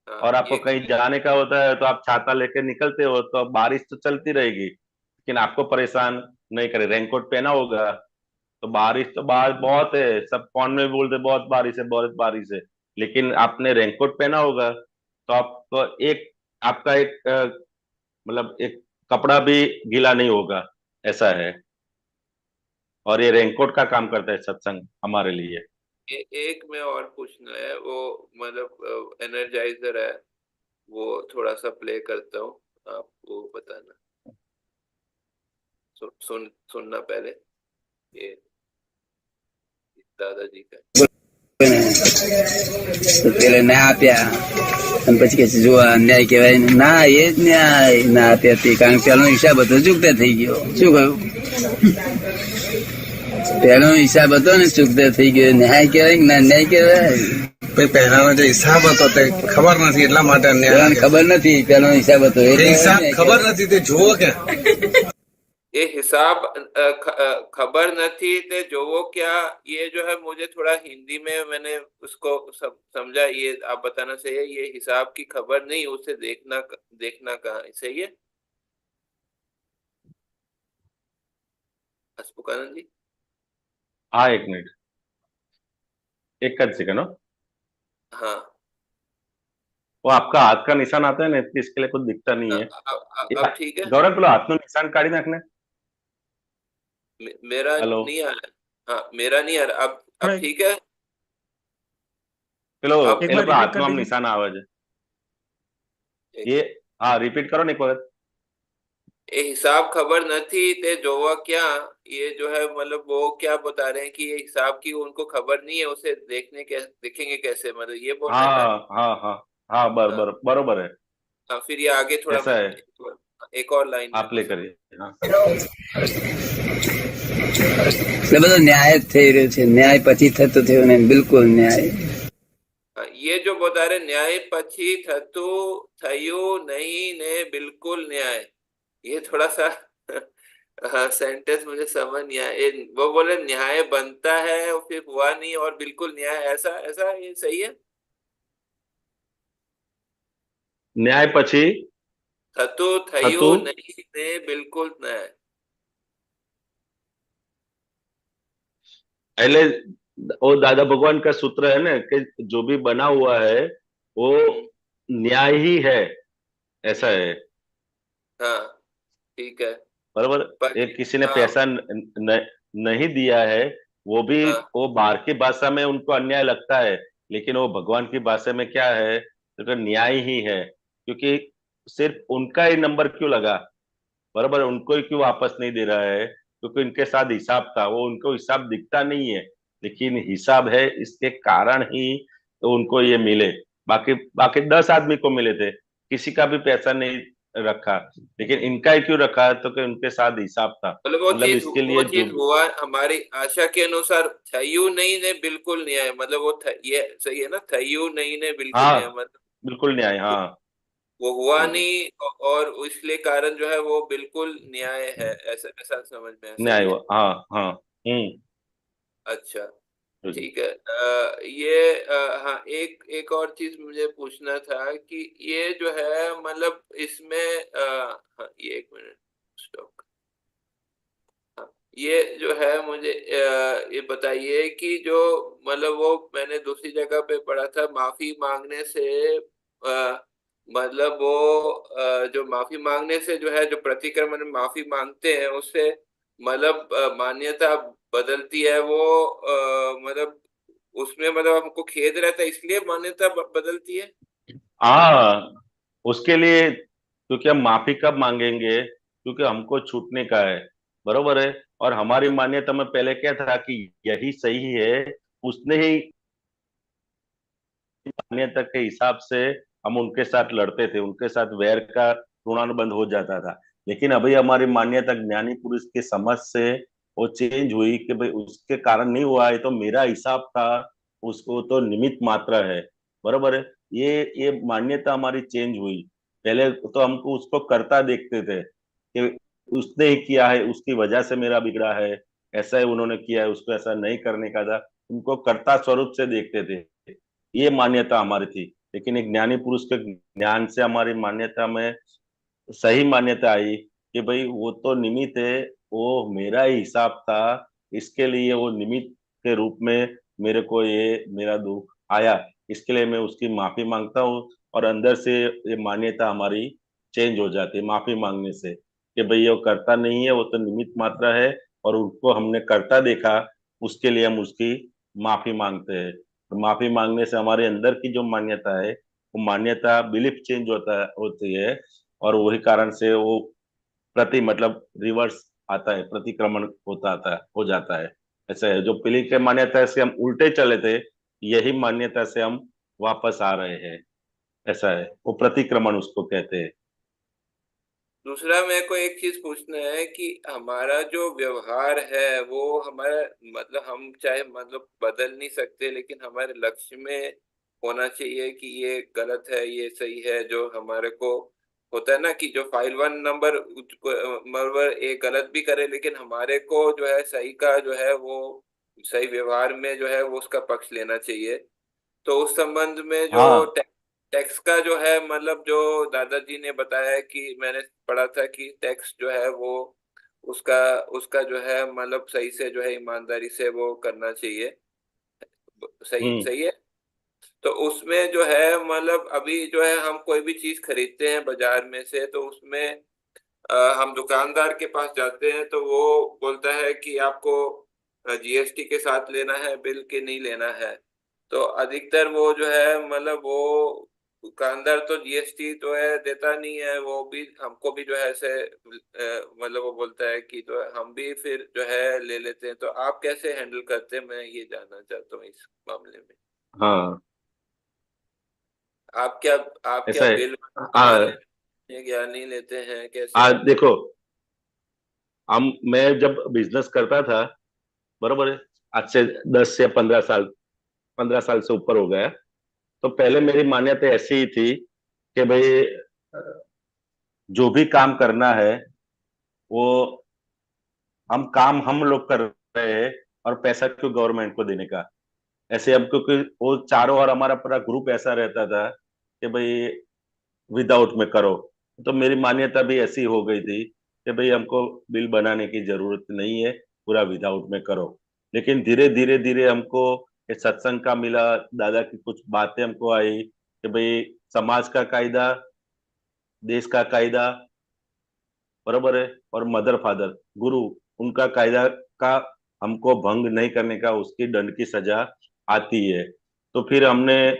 हाँ और आपको ये कहीं जाने का होता है तो आप छाता लेके निकलते हो, तो बारिश तो चलती रहेगी लेकिन आपको परेशान नहीं करे। रेनकोट पहना होगा तो बारिश तो बाहर बहुत है, सब फोन में भी बोलते बहुत बारिश है, बहुत बारिश है, लेकिन आपने रेनकोट पहना होगा तो आपको आपका मतलब एक कपड़ा भी गीला नहीं होगा, ऐसा है। और ये रेनकोट का काम करता है सत्संग हमारे लिए। एक में और पूछना है, वो मतलब एनर्जाइजर है, वो थोड़ा सा प्ले करता हूँ, आप वो बताना। सुनना पहले, ये दादाजी का। તો પેલે ના આપ્યા અને પછી કે જો આ અન્યાય કહેવાય ને. ના એ જ ન્યાય ના આપ્યા તે, કારણ કે પેલો હિસાબ હતો ચૂકતે થઈ ગયો. શું કહ્યું? પેલો હિસાબ હતો ને ચૂકતે થઈ ગયો, ન્યાય કહેવાય કે ના ન્યાય કહેવાય? પહેલાનો જે હિસાબ હતો તે ખબર નથી એટલા માટે પેલાને ખબર નથી પેલો હિસાબ હતો હિસાબ ખબર નથી તે જુઓ કે ये हिसाब खबर नहीं थे जो वो क्या, ये जो है मुझे थोड़ा हिंदी में मैंने उसको समझा, ये आप बताना सही है। ये हिसाब की खबर नहीं, उसे देखना कहाँ सही है हसमुखानंद जी? हाँ, एक मिनट, एक सेकंड हो। हाँ वो आपका हाथ का निशान आता है ना, इसके लिए कुछ दिखता नहीं है। अब ठीक है। गौरव पेलो हाथ नो निशान काढ़ी नाखने। मेरा हेलो, नहीं आ रहा। हाँ मेरा नहीं आ रहा। अब ठीक है। पेलो अब एक ए बार लोको रिपीट हाथ कर नो आम दीजिए। निशान आवे छे ये। हाँ, रिपीट करो ने एक वक्त। ये हिसाब खबर नहीं ते जोवा क्या, ये जो है मतलब वो क्या बता रहे हैं कि ये हिसाब की उनको खबर नहीं है, उसे देखेंगे कैसे, मतलब ये बोलना चाह हाँ हाँ हाँ हाँ, हाँ। बरोबर है। हाँ फिर ये आगे थोड़ा ऐसा है, एक और लाइन आप प्ले करिए। हाँ, એટલે બધો ન્યાય જ થઈ રહ્યો છે. ન્યાય પછી થતો થયો ને બિલકુલ ન્યાય. ये जो बता रहे न्याय पछी थतु थयु नहीं ने बिल्कुल न्याय, ये थोड़ा सा सेंटेंस मुझे समझ नहीं आया। वो बोले न्याय बनता है और फिर हुआ नहीं, और बिल्कुल न्याय, ऐसा ऐसा ये सही है? न्याय पछी थतु थयु थतु नहीं ने बिल्कुल न्याय। पहले वो दादा भगवान का सूत्र है ना कि जो भी बना हुआ है वो न्याय ही है, ऐसा है। हाँ ठीक है। बराबर। पर एक किसी ने हाँ पैसा नहीं दिया है, वो भी हाँ वो बाहर की भाषा में उनको अन्याय लगता है, लेकिन वो भगवान की भाषा में क्या है तो न्याय ही है, क्योंकि सिर्फ उनका ही नंबर क्यों लगा, बराबर, उनको ही क्यों वापस नहीं दे रहा है, क्योंकि उनके साथ हिसाब था, वो उनको हिसाब दिखता नहीं है, लेकिन हिसाब है, इसके कारण ही तो उनको ये मिले। बाकी बाकी 10 आदमी को मिले थे, किसी का भी पैसा नहीं रखा, लेकिन इनका ही क्यों रखा है तो कि उनके साथ हिसाब था। मतलब मतलब इसके वो लिए जो चीज हुआ हमारी आशा के अनुसार, थयु नहीं ने बिल्कुल न्याय, मतलब वो ये सही है ना, थयु नहीं ने बिल्कुल न्याय हाँ, मतलब बिल्कुल न्याय, हाँ। वो हुआ हम्म, नहीं, और इसलिए कारण जो है वो बिल्कुल न्याय है, ऐसा ऐसा समझ में सही न्याय है। हुआ, हाँ हाँ। अच्छा हम्म। ठीक है। ये हाँ एक एक और चीज मुझे पूछना था कि ये जो है मतलब इसमें हाँ ये एक मिनट स्टॉप। हाँ, ये जो है मुझे ये बताइए कि जो मतलब वो मैंने दूसरी जगह पे पढ़ा था, माफी मांगने से मतलब वो जो माफी मांगने से जो है, जो प्रतिक्रमण में माफी मांगते हैं उससे मतलब मान्यता बदलती है, वो मतलब उसमें मतलब हमको खेद रहता है, इसलिए मान्यता बदलती है। हाँ, उसके लिए क्योंकि हम माफी कब मांगेंगे, क्योंकि हमको छूटने का है, बरोबर है। और हमारी मान्यता में पहले क्या था कि यही सही है, उसने ही मान्यता के हिसाब से हम उनके साथ लड़ते थे, उनके साथ वैर का ऋणानुबंध हो जाता था। लेकिन अभी हमारी मान्यता ज्ञानी पुरुष की समझ से वो चेंज हुई कि भाई उसके कारण नहीं हुआ है, तो मेरा हिसाब था, उसको तो निमित्त मात्रा है, बरोबर है। ये मान्यता हमारी चेंज हुई। पहले तो हमको उसको करता देखते थे कि उसने ही किया है, उसकी वजह से मेरा बिगड़ा है, ऐसा ही उन्होंने किया है, उसको ऐसा नहीं करने का था, उनको कर्ता स्वरूप से देखते थे। ये मान्यता हमारी थी। लेकिन एक ज्ञानी पुरुष के ज्ञान से हमारी मान्यता में सही मान्यता आई कि भाई वो तो निमित्त है, वो मेरा ही हिसाब था, इसके लिए वो निमित्त के रूप में मेरे को ये मेरा दुख आया, इसके लिए मैं उसकी माफी मांगता हूँ। और अंदर से ये मान्यता हमारी चेंज हो जाती है माफी मांगने से कि भाई ये करता नहीं है, वो तो निमित्त मात्रा है, और उनको हमने करता देखा, उसके लिए हम उसकी माफी मांगते हैं। तो माफी मांगने से हमारे अंदर की जो मान्यता है, वो मान्यता बिलीफ चेंज होती है, और वही कारण से वो प्रति मतलब रिवर्स आता है, प्रतिक्रमण होता आता है, हो जाता है। ऐसा है, जो पहले के मान्यता से हम उल्टे चले थे, यही मान्यता से हम वापस आ रहे हैं, ऐसा है, वो प्रतिक्रमण उसको कहते हैं। दूसरा मेरे को एक चीज पूछना है कि हमारा जो व्यवहार है वो हमारा मतलब हम चाहे मतलब बदल नहीं सकते, लेकिन हमारे लक्ष्य में होना चाहिए कि ये गलत है ये सही है। जो हमारे को होता है ना कि जो फाइल 1 नंबर एक गलत भी करे, लेकिन हमारे को जो है सही का जो है वो सही व्यवहार में जो है वो उसका पक्ष लेना चाहिए। तो उस संबंध में जो हाँ टैक्स का जो है मतलब जो दादाजी ने बताया है कि मैंने पढ़ा था कि टैक्स जो है वो उसका उसका जो है मतलब सही से जो है ईमानदारी से वो करना चाहिए। सही हम्म सही है। तो उसमें जो है मतलब अभी जो है हम कोई भी चीज खरीदते हैं बाजार में से, तो उसमें हम दुकानदार के पास जाते हैं तो वो बोलता है कि आपको जीएसटी के साथ लेना है बिल के नहीं लेना है। तो अधिकतर वो जो है मतलब वो दुकानदार तो जीएसटी तो है देता नहीं है, वो भी हमको भी जो है ऐसे मतलब वो बोलता है कि तो हम भी फिर जो है ले लेते हैं। तो आप कैसे हैंडल करते हैं, मैं ये जानना चाहता हूँ इस मामले में। हाँ, आप क्या आप क्या ऐसा है। बिल वगैरह हाँ, लेते हैं या नहीं लेते हैं, कैसे आप। देखो, मैं जब बिजनेस करता था, बरोबर है, आज से 10 या 15 साल, 15 साल से ऊपर हो गया। तो पहले मेरी मान्यता ऐसी ही थी कि भाई जो भी काम करना है वो हम लोग कर रहे हैं, और पैसा क्यों गवर्नमेंट को देने का। ऐसे अब क्योंकि वो चारों ओर हमारा पूरा ग्रुप ऐसा रहता था कि भाई विदाउट में करो, तो मेरी मान्यता भी ऐसी हो गई थी कि भाई हमको बिल बनाने की जरूरत नहीं है, पूरा विदाउट में करो। लेकिन धीरे धीरे धीरे हमको ये सत्संग का मिला, दादा की कुछ बातें हमको आई कि भाई समाज का कायदा, देश का कायदा, बरोबर है, और मदर फादर गुरु, उनका कायदा का हमको भंग नहीं करने का, उसकी दंड की सजा आती है। तो फिर हमने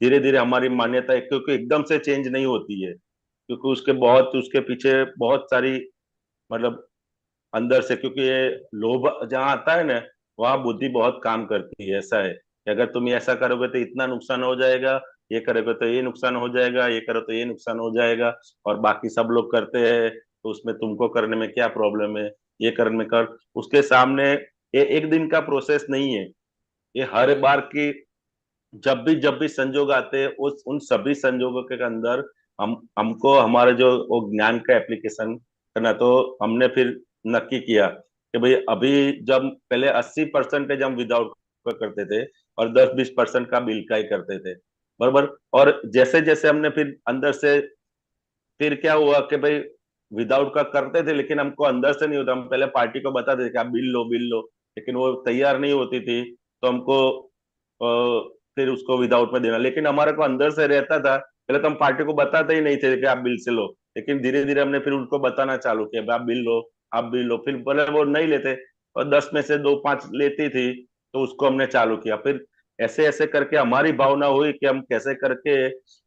धीरे धीरे हमारी मान्यता, क्योंकि एकदम से चेंज नहीं होती है, क्योंकि उसके पीछे बहुत सारी मतलब अंदर से, क्योंकि ये लोभ जहाँ आता है ना, वहां बुद्धि बहुत काम करती है। ऐसा है कि अगर तुम ऐसा करोगे तो इतना नुकसान हो जाएगा, ये करोगे तो ये नुकसान हो जाएगा, ये करो तो ये नुकसान हो जाएगा, और बाकी सब लोग करते हैं तो उसमें तुमको करने में क्या प्रॉब्लम है, ये करने में कर। उसके सामने ये एक दिन का प्रोसेस नहीं है, ये हर बार की जब भी संजोग आते हैं, उस उन सभी संजोगों के अंदर हमको हमारे जो वो ज्ञान का एप्लीकेशन करना। तो हमने फिर नक्की किया कि भाई अभी, जब पहले 80% हम विदाउट का करते थे, और 10-20% का बिल का ही करते थे, बरोबर। और जैसे जैसे हमने फिर अंदर से, फिर क्या हुआ कि भाई विदाउट का करते थे, लेकिन हमको अंदर से नहीं होता, हम पहले पार्टी को बताते थे कि आप बिल लो, लेकिन वो तैयार नहीं होती थी, तो हमको फिर उसको विदाउट में देना। लेकिन हमारे को अंदर से रहता था, पहले तो हम पार्टी को बताते ही नहीं थे कि आप बिल से लो, लेकिन धीरे धीरे हमने फिर उनको बताना चालू किया, आप बिल लो, आप बिल लो। फिर पहले वो नहीं लेते, और 10 में से 2-5 लेती थी, तो उसको हमने चालू किया। फिर ऐसे ऐसे करके हमारी भावना हुई कि हम कैसे करके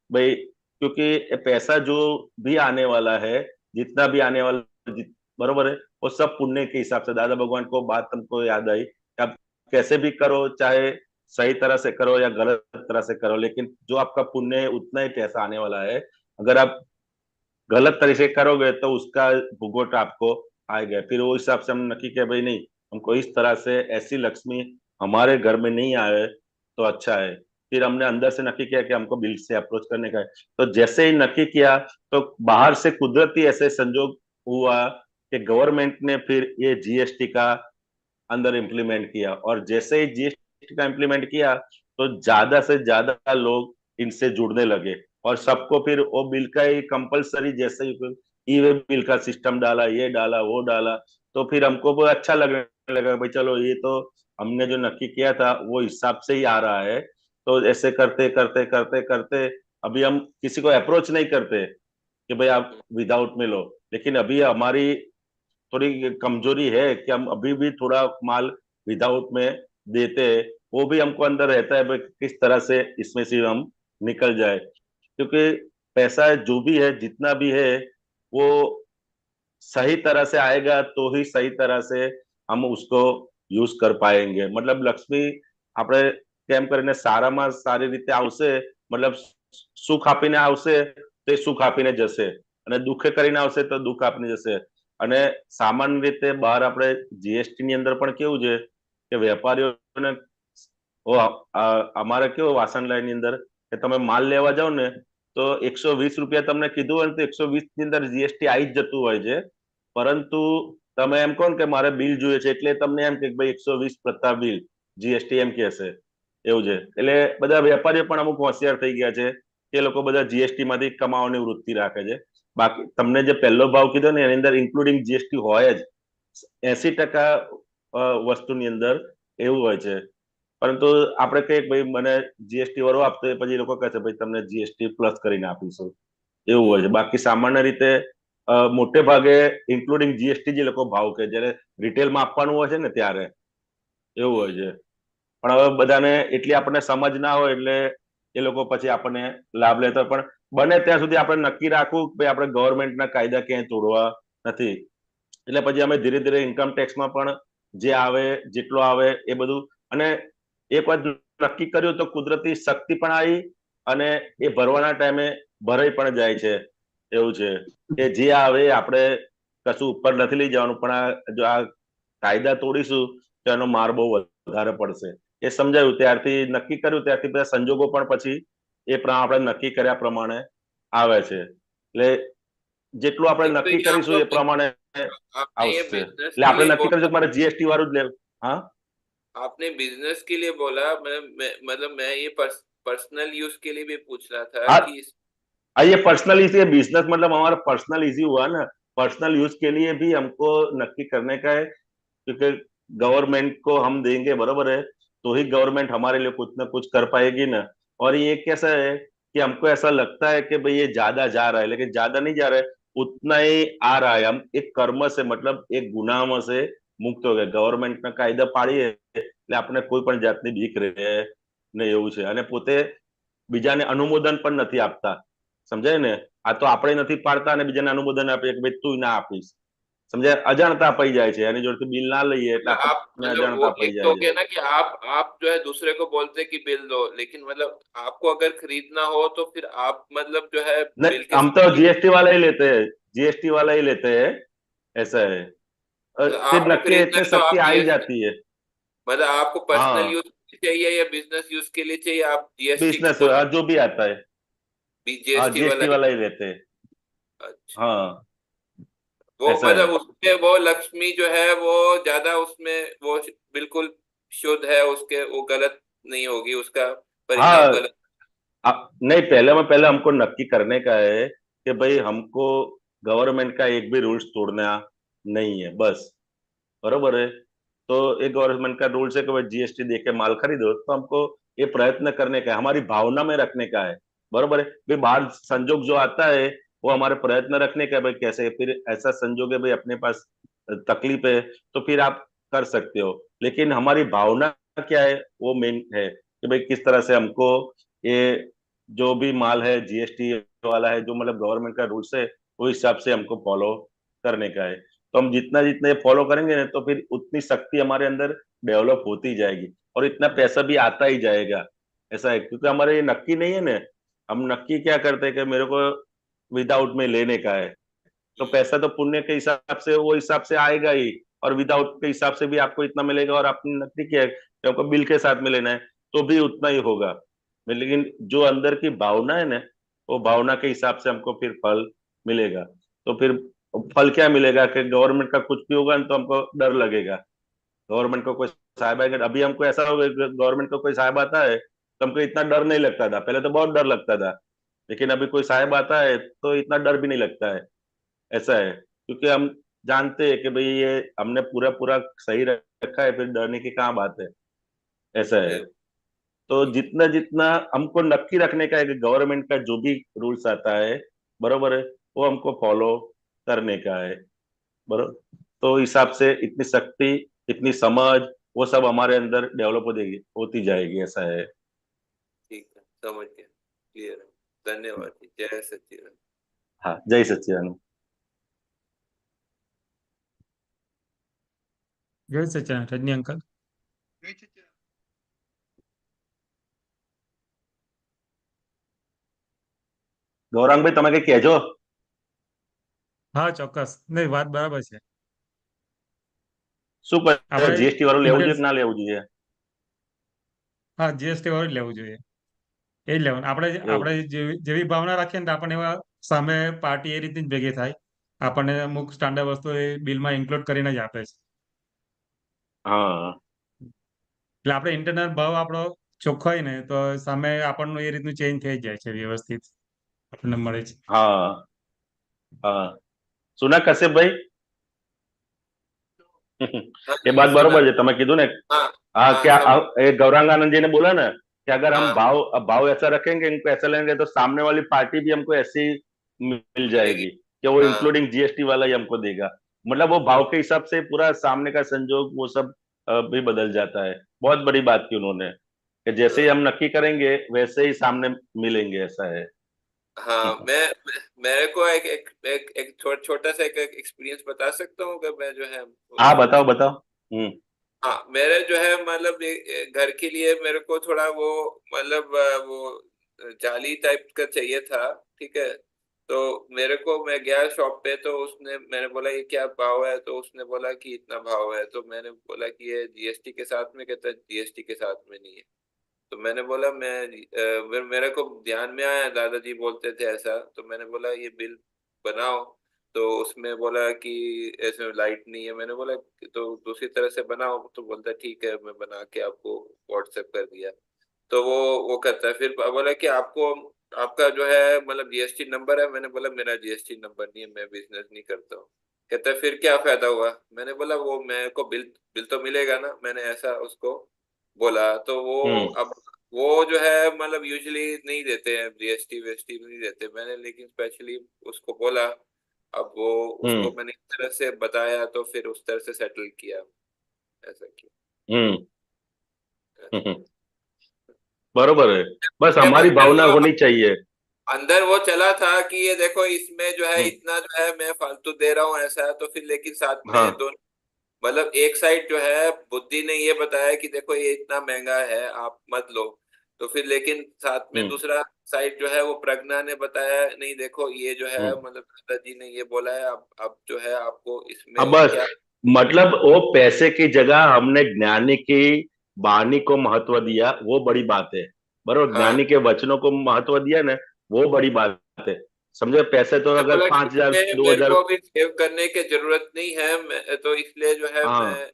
भाई, क्योंकि पैसा जो भी आने वाला है, जितना भी आने वाला बरोबर है, वो सब पुण्य के हिसाब से। दादा भगवान को बात हमको याद आई कि आप कैसे भी करो, चाहे सही तरह से करो या गलत तरह से करो, लेकिन जो आपका पुण्य है उतना ही पैसा आने वाला है। अगर आप गलत तरीके से करोगे तो उसका भुगोट आपको आएगा। फिर वो हिसाब से हम नक्की किया भाई नहीं, हमको इस तरह से ऐसी लक्ष्मी हमारे घर में नहीं आए तो अच्छा है। फिर हमने अंदर से नक्की किया कि हमको बिल से अप्रोच करने का है। तो जैसे ही नक्की किया तो बाहर से कुदरती ऐसे संजोग हुआ कि गवर्नमेंट ने फिर ये जीएसटी का अंदर इम्प्लीमेंट किया, और जैसे ही जीएसटी का इम्प्लीमेंट किया तो ज्यादा से ज्यादा लोग इनसे जुड़ने लगे, और सबको फिर वो बिल का ही कंपलसरी, जैसे ही ई वे बिल का सिस्टम डाला, ये डाला वो डाला, तो फिर हमको वो अच्छा लगने लगा भाई चलो ये तो हमने जो नक्की किया था वो हिसाब से ही आ रहा है। तो ऐसे करते करते करते करते अभी हम किसी को अप्रोच नहीं करते कि भाई आप विदाउट में लो, लेकिन अभी हमारी थोड़ी कमजोरी है कि हम अभी भी थोड़ा माल विदाउट में देते हैं। वो भी हमको अंदर रहता है भाई किस तरह से इसमें से हम निकल जाए, क्योंकि पैसा जो भी है जितना भी है वो सही तरह से आएगा तो ही सही तरह से हम उसको યુઝ कर पाएंगे। मतलब લક્ષ્મી આપણે કેમ કરીને સારામાં સારી રીતે આવશે, मतलब સુખ આપીને આવશે તે સુખ આપીને જશે, અને દુઃખે કરીને આવશે તો દુઃખ આપીને જશે। અને સામાન્ય રીતે બહાર આપણે જીએસટી ની અંદર પણ કેવું છે કે વેપારીઓને અમારે કેવો વાસણલાયની અંદર કે તમે માલ લેવા જાઓ ને તો 120 રૂપિયા તમને કીધું હોય તો 120 ની અંદર જીએસટી આવી જ જતું હોય છે, પરંતુ તમે એમ કહો કે મારે બિલ જોઈએ છે એટલે તમને એમ કે ભાઈ 120 પ્રતા બિલ જીએસટી એમ કહેશે, એવું છે। એટલે બધા વેપારીઓ પણ અમુક હોશિયાર થઈ ગયા છે કે લોકો બધા જીએસટી માંથી કમાવાની વૃત્તિ રાખે છે। બાકી તમને જે પહેલો ભાવ કીધો ને એની અંદર ઇન્ક્લુડિંગ જીએસટી હોય જ 80% વસ્તુની અંદર એવું હોય છે। પરંતુ આપણે કહીએ ભાઈ મને જીએસટી વાળો આપતો પછી એ લોકો કહે છે ભાઈ તમને જીએસટી પ્લસ કરીને આપીશું, એવું હોય છે। બાકી સામાન્ય રીતે મોટે ભાગે ઇન્ક્લુડિંગ જીએસટી જે લોકો ભાવ કે જ્યારે રિટેલમાં આપવાનું હોય છે ને ત્યારે એવું હોય છે। પણ હવે બધાને એટલી આપણને સમજ ના હોય એટલે એ લોકો પછી આપણને લાભ લેતા, પણ બને ત્યાં સુધી આપણે નક્કી રાખવું કે ભાઈ આપણે ગવર્મેન્ટના કાયદા ક્યાંય તોડવા નથી। એટલે પછી અમે ધીરે ધીરે ઇન્કમ ટેક્સમાં પણ જે આવે જેટલો આવે એ બધું, અને એક વાત નક્કી કર્યું તો કુદરતી શક્તિ પણ આવી અને એ ભરવાના ટાઈમે ભરાઈ પણ જાય છે, એવું છે કે જે આવે આપણે કશું ઉપર નથી લઈ જવાનું, પણ જો આ કાયદા તોડીશું તો એનો માર બહુ વધારે પડશે એ સમજાયું। ત્યારથી નક્કી કર્યું ત્યારથી બધા સંજોગો પણ પછી એ આપણે નક્કી કર્યા પ્રમાણે આવે છે, એટલે જેટલું આપણે નક્કી કરીશું એ પ્રમાણે આવશે। એટલે આપણે નક્કી કરીશું કે મારે જીએસટી વાળું જ લેવું। हाँ, आपने बिजनेस के लिए बोला, मतलब मैं ये पर्सनल यूज के लिए भी पूछ रहा था कि ये पर्सनल इजी बिजनेस, मतलब हमारा पर्सनल इजी हुआ ना। पर्सनल यूज के लिए भी हमको नक्की करने का है, क्योंकि गवर्नमेंट को हम देंगे बराबर है तो ही गवर्नमेंट हमारे लिए कुछ ना कुछ कर पाएगी ना। और ये कैसा है कि हमको ऐसा लगता है कि भाई ये ज्यादा जा रहा है, लेकिन ज्यादा नहीं जा रहा है, उतना ही आ रहा है। हम एक कर्म से मतलब एक गुनाह से मुक्त हो गए। गवर्नमेंट कायदा पाड़ीए એટલે આપણે કોઈ પણ જાતની ભીખ રહે ને એવું છે, અને પોતે બીજાને અનુમોદન પણ નથી આપતા, સમજાય ને। આ તો આપણે નથી પાડતા અને બીજાને અનુમોદન આપીએ કે ભાઈ તું ના આપીશ, समझे, अजाणता पई जाए छे, यानी जो बिल ना लईए એટલે आप આપણને मतलब અજાણતા वो પઈ एक જાય तो છે। क्या ना कि आप जो है दूसरे को बोलते कि बिल दो, लेकिन मतलब आपको अगर खरीदना हो तो फिर आप मतलब जो है बिल नहीं, के हम तो साथ जीएसटी वाला ही लेते हैं, जीएसटी वाला ही लेते हैं, ऐसा है। फिर आपको नक्की खरीदना इतने है तो शक्ति आप आ ही जीएसटी, जाती है। मतलब आपको पर्सनल हाँ, यूज चाहिए या बिजनेस यूज के लिए चाहिए, आप जीएसटी बिजनेस को जो भी आता है, हाँ जीएसटी वाला जीएसटी ही। वाला ही लेते हैं। अच्छा, हाँ, वो ऐसा है। मतलब उसमें वो लक्ष्मी जो है वो ज्यादा उसमें वो बिल्कुल शुद्ध है, उसके वो गलत नहीं होगी, उसका परिणाम हाँ, गलत। नहीं, पहले में पहले हमको नक्की करने का है कि भाई हमको गवर्नमेंट का एक भी रूल्स तोड़ना नहीं है, बस, बरोबर है। तो एक गवर्नमेंट का रूल्स है कि भाई जीएसटी दे के माल खरीदो, तो हमको ये प्रयत्न करने का है, हमारी भावना में रखने का है, बरोबर है। भाई बाहर संजोग जो आता है वो हमारे प्रयत्न रखने का है, भाई कैसे फिर ऐसा संजोग है भाई अपने पास तकलीफ है तो फिर आप कर सकते हो, लेकिन हमारी भावना क्या है वो मेन है कि भाई किस तरह से हमको ये जो भी माल है जीएसटी वाला है, जो मतलब गवर्नमेंट का रूल्स है, वो हिसाब से हमको फॉलो करने का है। तो हम जितना जितना ये फॉलो करेंगे ना, तो फिर उतनी शक्ति हमारे अंदर डेवलप होती जाएगी और इतना पैसा भी आता ही जाएगा। ऐसा है, क्योंकि हमारे ये नक्की नहीं है ना, हम नक्की क्या करते हैं कि मेरे को विदाउट में लेने का है, तो पैसा तो पुण्य के हिसाब से वो हिसाब से आएगा ही, और विदाउट के हिसाब से भी आपको इतना मिलेगा, और आपने नकदी किया है कि आपको बिल के साथ में लेना है तो भी उतना ही होगा। लेकिन जो अंदर की भावना है ना, वो भावना के हिसाब से हमको फिर फल मिलेगा। तो फिर फल क्या मिलेगा कि गवर्नमेंट का कुछ भी होगा तो हमको डर लगेगा। गवर्नमेंट को कोई साहब आएगा, अभी हमको ऐसा होगा, गवर्नमेंट को कोई साहब आता है तो हमको इतना डर नहीं लगता था, पहले तो बहुत डर लगता था, लेकिन अभी कोई साहब आता है तो इतना डर भी नहीं लगता है। ऐसा है, क्योंकि हम जानते हैं कि भाई ये हमने पूरा पूरा सही रखा है, फिर डरने की कहाँ बात है। ऐसा है, तो जितना जितना हमको नक्की रखने का है कि गवर्नमेंट का जो भी रूल्स आता है, बरोबर है, वो हमको फॉलो करने का है, बरोबर। तो हिसाब से इतनी शक्ति, इतनी समझ, वो सब हमारे अंदर डेवलप होती जाएगी। ऐसा है। ठीक है, समझ गया, क्लियर है। धन्यवाद जी। जय सच्चिदानंद। हाँ, जय सच्चिदानंद। जय सच्चिदानंद रजनी अंकल। ગૌરાંગભાઈ તમે કઈ કહેજો? હા ચોક્કસ, નહીં વાત બરાબર છે. શું કહે, આપણે જીએસટી વાળું લેવું જોઈએ ઇન્ડિયન કે ના લેવું જોઈએ? હા જીએસટી વાળું જ લેવું જોઈએ, એ જ લેવાનું. આપણે એવું? આપણે જેવી ભાવના રાખીએ ને તો આપણને એવા સામે પાર્ટી એ રીતની જ ભેગી થાય, આપણને અમુક સ્ટાન્ડર્ડ વસ્તુ એ બિલમાં ઇન્ક્લુડ કરીને જ આપે છે. હા, એટલે આપણે ઇન્ટરનલ ભાવ આપણો ચોખ્ખો હોય ને તો સામે આપણનું એ રીતનું ચેન્જ થઈ જાય છે, વ્યવસ્થિત આપણને મળે છે. હા, હા. સુના કશ્યપભાઈ? हाँ ये जी, बात सुना। बरोबर है, તમે કીધું ને। हाँ हाँ, हाँ, क्या समझ। ये गौरांगानंद जी ने बोला ना कि अगर हम हाँ, भाव ऐसा रखेंगे, इनको ऐसा लेंगे, तो सामने वाली पार्टी भी हमको ऐसी मिल मिलेगी। जाएगी कि वो हाँ इंक्लूडिंग जीएसटी वाला ही हमको देगा। मतलब वो भाव के हिसाब से पूरा सामने का संजोग वो सब भी बदल जाता है। बहुत बड़ी बात की उन्होंने कि जैसे ही हाँ हम नक्की करेंगे वैसे ही सामने मिलेंगे। ऐसा है। हाँ, मेरे को एक छोटा सा एक एक्सपीरियंस बता सकता हूँ कि मैं जो है हाँ, बताओ बताओ। हाँ, मेरे जो है मतलब घर के लिए मेरे को थोड़ा वो मतलब वो जाली टाइप का चाहिए था। ठीक है, तो मेरे को, मैं गया शॉप पे, तो उसने, मैंने बोला ये क्या भाव है, तो उसने बोला कि इतना भाव है। तो मैंने बोला कि ये जीएसटी के साथ में, कहता है जीएसटी के साथ में नहीं है। तो मैंने बोला मेरे को ध्यान में आया दादाजी बोलते थे ऐसा, तो मैंने बोला ये बिल बनाओ। तो उसमें बोला कि ऐसे लाइट नहीं है। मैंने बोला तो दूसरी तरह से बनाओ। तो बोलता ठीक है, मैं बना के आपको व्हाट्सएप कर दिया। तो वो करता है। फिर बोला कि आपको, आपका जो है मतलब जीएसटी नंबर है। मैंने बोला मेरा जीएसटी नंबर नहीं है, मैं बिजनेस नहीं करता हूँ। कहता है फिर क्या फायदा हुआ। मैंने बोला वो मेरे को बिल बिल तो मिलेगा ना, मैंने ऐसा उसको बोला। तो वो अब वो जो है मतलब यूजुअली नहीं देते हैं जीएसटी वेस्टी नहीं देते। मैंने लेकिन स्पेशली उसको बोला। अब वो उसको मैंने इस तरह से बताया, तो फिर उस तरह से सेटल किया, ऐसा किया। बरोबर है, बस ये हमारी अंदर भावना वो होनी चाहिए। अंदर वो चला था कि ये देखो इसमें जो है इतना जो है मैं फालतू दे रहा हूँ, ऐसा है। तो फिर लेकिन साथ में हाँ। दोनों मतलब एक साइड जो है बुद्धि ने ये बताया कि देखो ये इतना महंगा है, आप मत लो। तो फिर लेकिन साथ में दूसरा साइड जो है वो प्रज्ञा ने बताया, नहीं देखो ये जो है मतलब दादाजी ने ये बोला है, अब जो है आपको इसमें अब बस क्या। मतलब वो पैसे की जगह हमने ज्ञानी की वाणी को महत्व दिया, वो बड़ी बात है। बरोबर, हाँ, ज्ञानी के वचनों को महत्व दिया ना, वो बड़ी बात है। समझो, पैसे तो मैं अगर बोला ठीक 5,000 है, मेरे 2,000। को अभी सेव करने की जरूरत नहीं है। तो इसलिए जो है हाँ मैं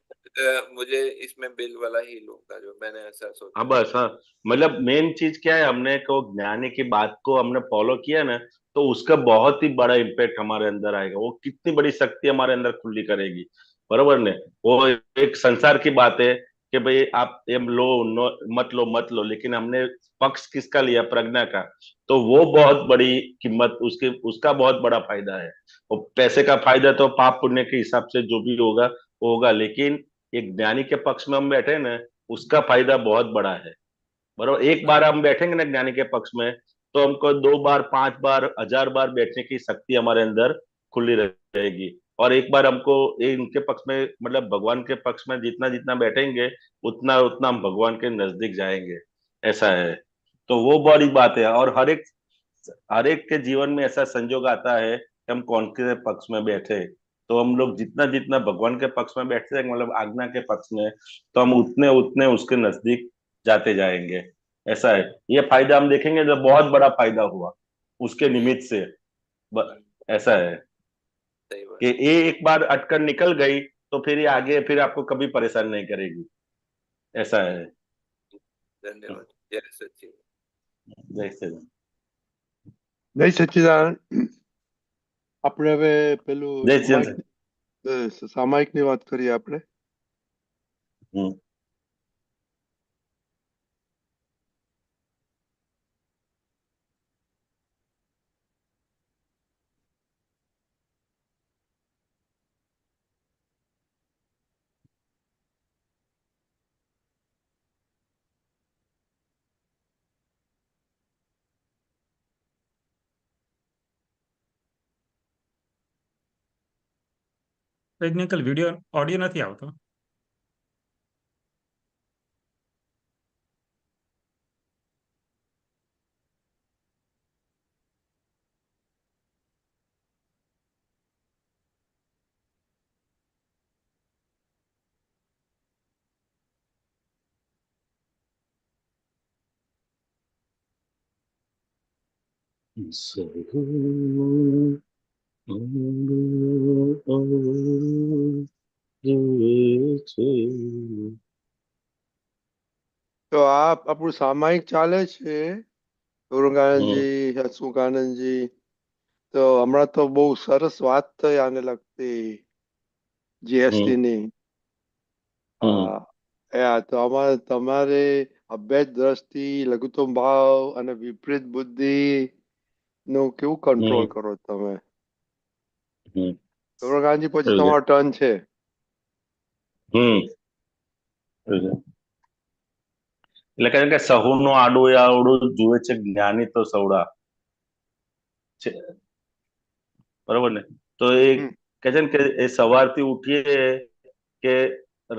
मुझे इसमें बिल वाला ही लूंगा, जो मैंने ऐसा सोचा हाँ, है। बस हाँ, मतलब मेन चीज क्या है, हमने को ज्ञानी की बात को हमने फॉलो किया ना, तो उसका बहुत ही बड़ा इम्पैक्ट हमारे अंदर आएगा। वो कितनी बड़ी शक्ति हमारे अंदर खुली करेगी। बरोबर ने, वो एक संसार की बात है कि भाई आप ये लो मत लो मत लो, लेकिन हमने पक्ष किसका लिया, प्रज्ञा का। तो वो बहुत बड़ी कीमत, उसके उसका बहुत बड़ा फायदा है। वो पैसे का फायदा तो पाप पुण्य के हिसाब से जो भी होगा वो होगा, लेकिन एक ज्ञानी के पक्ष में हम बैठे ना, उसका फायदा बहुत बड़ा है। बराबर। एक बार हम बैठेंगे ना ज्ञानी के पक्ष में, तो हमको 2 बार, 5 बार, 1000 बार बैठने की शक्ति हमारे अंदर खुली रहेगी। और एक बार हमको इनके पक्ष में, मतलब भगवान के पक्ष में जितना जितना बैठेंगे, उतना उतना हम भगवान के नजदीक जाएंगे। ऐसा है। तो वो बड़ी बात है। और हर एक के जीवन में ऐसा संजोग आता है कि हम कौन के पक्ष में बैठे। तो हम लोग जितना जितना भगवान के पक्ष में बैठते हैं, मतलब आज्ञा के पक्ष में, तो हम उतने उतने उसके नजदीक जाते जाएंगे। ऐसा है। ये फायदा हम देखेंगे, तो बहुत बड़ा फायदा हुआ उसके निमित्त से। ऐसा है सही बात। कि ये एक बार अटकन निकल गई, तो फिर ये आगे फिर आपको कभी परेशान नहीं करेगी। ऐसा है। धन्यवाद। जय सच्चिदानंद। जय श्री राम। જય સચ્ચિદાનંદ. આપણે હવે પેલું જય શ્રી રામ. સામાયિકની વાત કરીએ આપણે. ટેકનિકલ વિડીયો ઓડિયો નથી આવતો. તો આ આપણું સામાયિક ચાલે છે, ગૌરંગાનંદજી, હસમુખાનંદજી. તો હમણાં તો બહુ સરસ વાત થઈ આને લગતી, જીએસટી ની. તો આમાં તમારે અભેદ દ્રષ્ટિ, લઘુત્તમ ભાવ અને વિપરીત બુદ્ધિ નું કેવું કંટ્રોલ કરો તમે? ગૌરંગાનંદજી, પછી તમારો ટર્ન છે. એટલે કહે કે સહુનું આડું આવડું જુએ છે જ્ઞાની તો સવડા છે, બરોબર ને? તો એ કહે છે ને કે એ સવારથી ઉઠીએ કે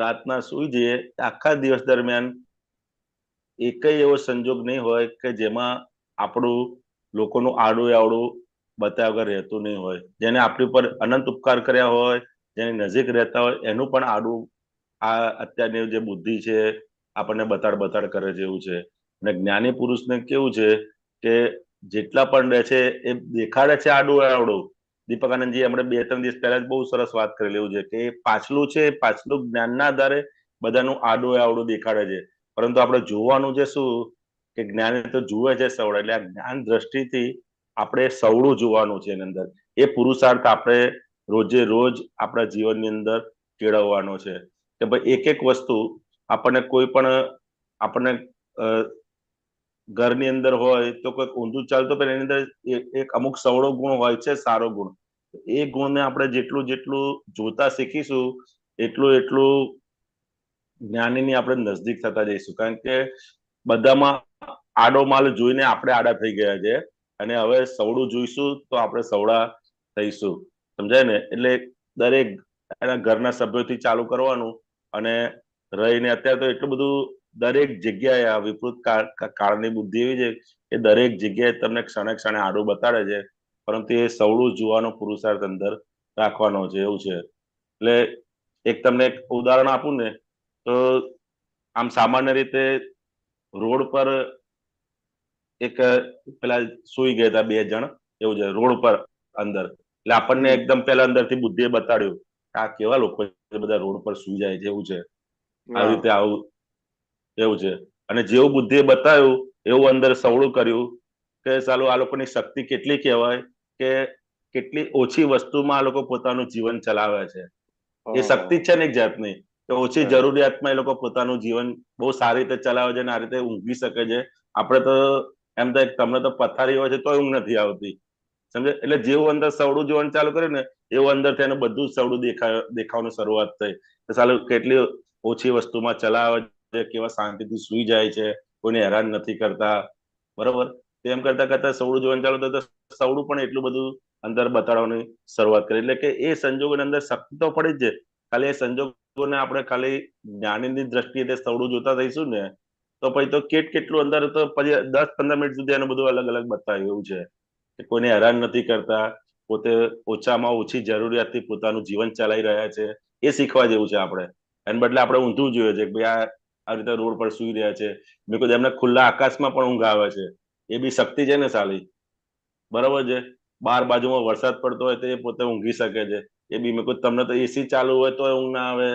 રાતના સુઈ જઈએ, આખા દિવસ દરમિયાન એકય એવો સંજોગ નહીં હોય કે જેમાં આપણું લોકોનું આડું આવડું બતાવ્યા વગર રહેતું નહીં હોય. જેને આપણી ઉપર અનંત ઉપકાર કર્યા હોય, જેની નજીક રહેતા હોય, એનું પણ આડું આ અત્યારની જે બુદ્ધિ છે આપણને બતાડ કરે છે એવું છે. અને જ્ઞાની પુરુષને કેવું છે કે જેટલા પણ રહે છે એ દેખાડે છે આડું આવડું. દીપકાનંદજી આપણે 2-3 દિવસ પહેલા જ બહુ સરસ વાત કરેલી એવું છે કે પાછલું છે, પાછલું જ્ઞાનના આધારે બધાનું આડું આવડું દેખાડે છે. પરંતુ આપણે જોવાનું છે શું કે જ્ઞાની તો જુએ છે સવડા. એટલે આ જ્ઞાન દ્રષ્ટિથી આપણે સવડું જોવાનું છે એની અંદર. એ પુરુષાર્થ આપણે રોજે રોજ આપણા જીવનની અંદર કેળવવાનો છે કે ભાઈ એક એક વસ્તુ આપણને કોઈ પણ આપણને ઘરની અંદર હોય તો કોઈ ઊંધું ચાલતો પણ એની અંદર એક અમુક સવડો ગુણ હોય છે, સારો ગુણ. એ ગુણને આપણે જેટલું જેટલું જોતા શીખીશું, એટલું એટલું જ્ઞાનીની આપણે નજદીક થતા જઈશું. કારણ કે બધામાં આડો માલ જોઈને આપણે આડા થઈ ગયા છે, અને હવે સવડું જોઈશું તો આપણે સવડા થઈશું. સમજાય ને? એટલે દરેક એના ઘરના સભ્યોથી ચાલુ કરવાનું. અને રહીને અત્યારે તો એટલું બધું દરેક જગ્યાએ આ વિકૃત કાળની બુદ્ધિ એવી છે કે દરેક જગ્યાએ તમને ક્ષણે ક્ષણે આડું બતાડે છે, પરંતુ એ સવડું જોવાનો પુરુષાર્થ અંદર રાખવાનો છે એવું છે. એટલે એક તમને એક ઉદાહરણ આપું ને, તો આમ સામાન્ય રીતે રોડ પર એક પેલા સુઈ ગયા હતા 2 જણ એવું છે રોડ પર અંદર. એટલે આપણને એકદમ પેલા અંદરથી બુદ્ધિએ બતાડ્યું આ કેવા લોકો બધા રોડ પર સુઈ જાય છે એવું છે. આવી રીતે આવું એવું છે. અને જેવું બુદ્ધિએ બતાવ્યું એવું અંદર સવડું કર્યું કે ચાલો આ લોકોની શક્તિ કેટલી કહેવાય કે કેટલી ઓછી વસ્તુમાં આ લોકો પોતાનું જીવન ચલાવે છે. એ શક્તિ છે ને એક જાતની કે ઓછી જરૂરિયાતમાં એ લોકો પોતાનું જીવન બહુ સારી રીતે ચલાવે છે અને આ રીતે ઊંઘી શકે છે. આપણે તો એમ થાય તમને તો પથારી હોય છે તો ઊંઘ નથી આવતી, સમજે? એટલે જેવું અંદર સવડું જોવાનું ચાલુ કર્યું ને એવું અંદર એનું બધું જ સવડું દેખાવાનું શરૂઆત થઈ. ચાલો કેટલી ઓછી વસ્તુમાં ચલાવે છે, કેવા શાંતિથી સુઈ જાય છે, કોઈને હેરાન નથી કરતા, બરોબર. તેમ કરતા કરતા સવડું જોવાનું ચાલુ થયું તો સવડું પણ એટલું બધું અંદર બતાડવાની શરૂઆત કરી. એટલે કે એ સંજોગોની અંદર શક્તિ તો પડી જ છે, ખાલી એ સંજોગોને આપણે ખાલી જ્ઞાનીની દ્રષ્ટિએ તે સવડું જોતા થઈશું ને તો પછી તો કેટલું અંદર તો પછી 10-15 મિનિટ સુધી એનું બધું અલગ અલગ બતાવ્યું એવું છે કે કોઈને હેરાન નથી કરતા, પોતે ઓછામાં ઓછી જરૂરિયાતથી પોતાનું જીવન ચલાવી રહ્યા છે, એ શીખવા જેવું છે. આપણે એને બદલે આપણે ઊંધું જોઈએ છે કે ભાઈ આ રીતે રોડ પર સુઈ રહ્યા છે, મેં કહ્યું એમને ખુલ્લા આકાશમાં પણ ઊંઘ આવે છે, એ બી શક્તિ છે ને સાલી, બરોબર છે. બાર બાજુમાં વરસાદ પડતો હોય તો એ પોતે ઊંઘી શકે છે, એ બી. મેં કહ્યું તમને તો એસી ચાલુ હોય તો ઊંઘ ના આવે,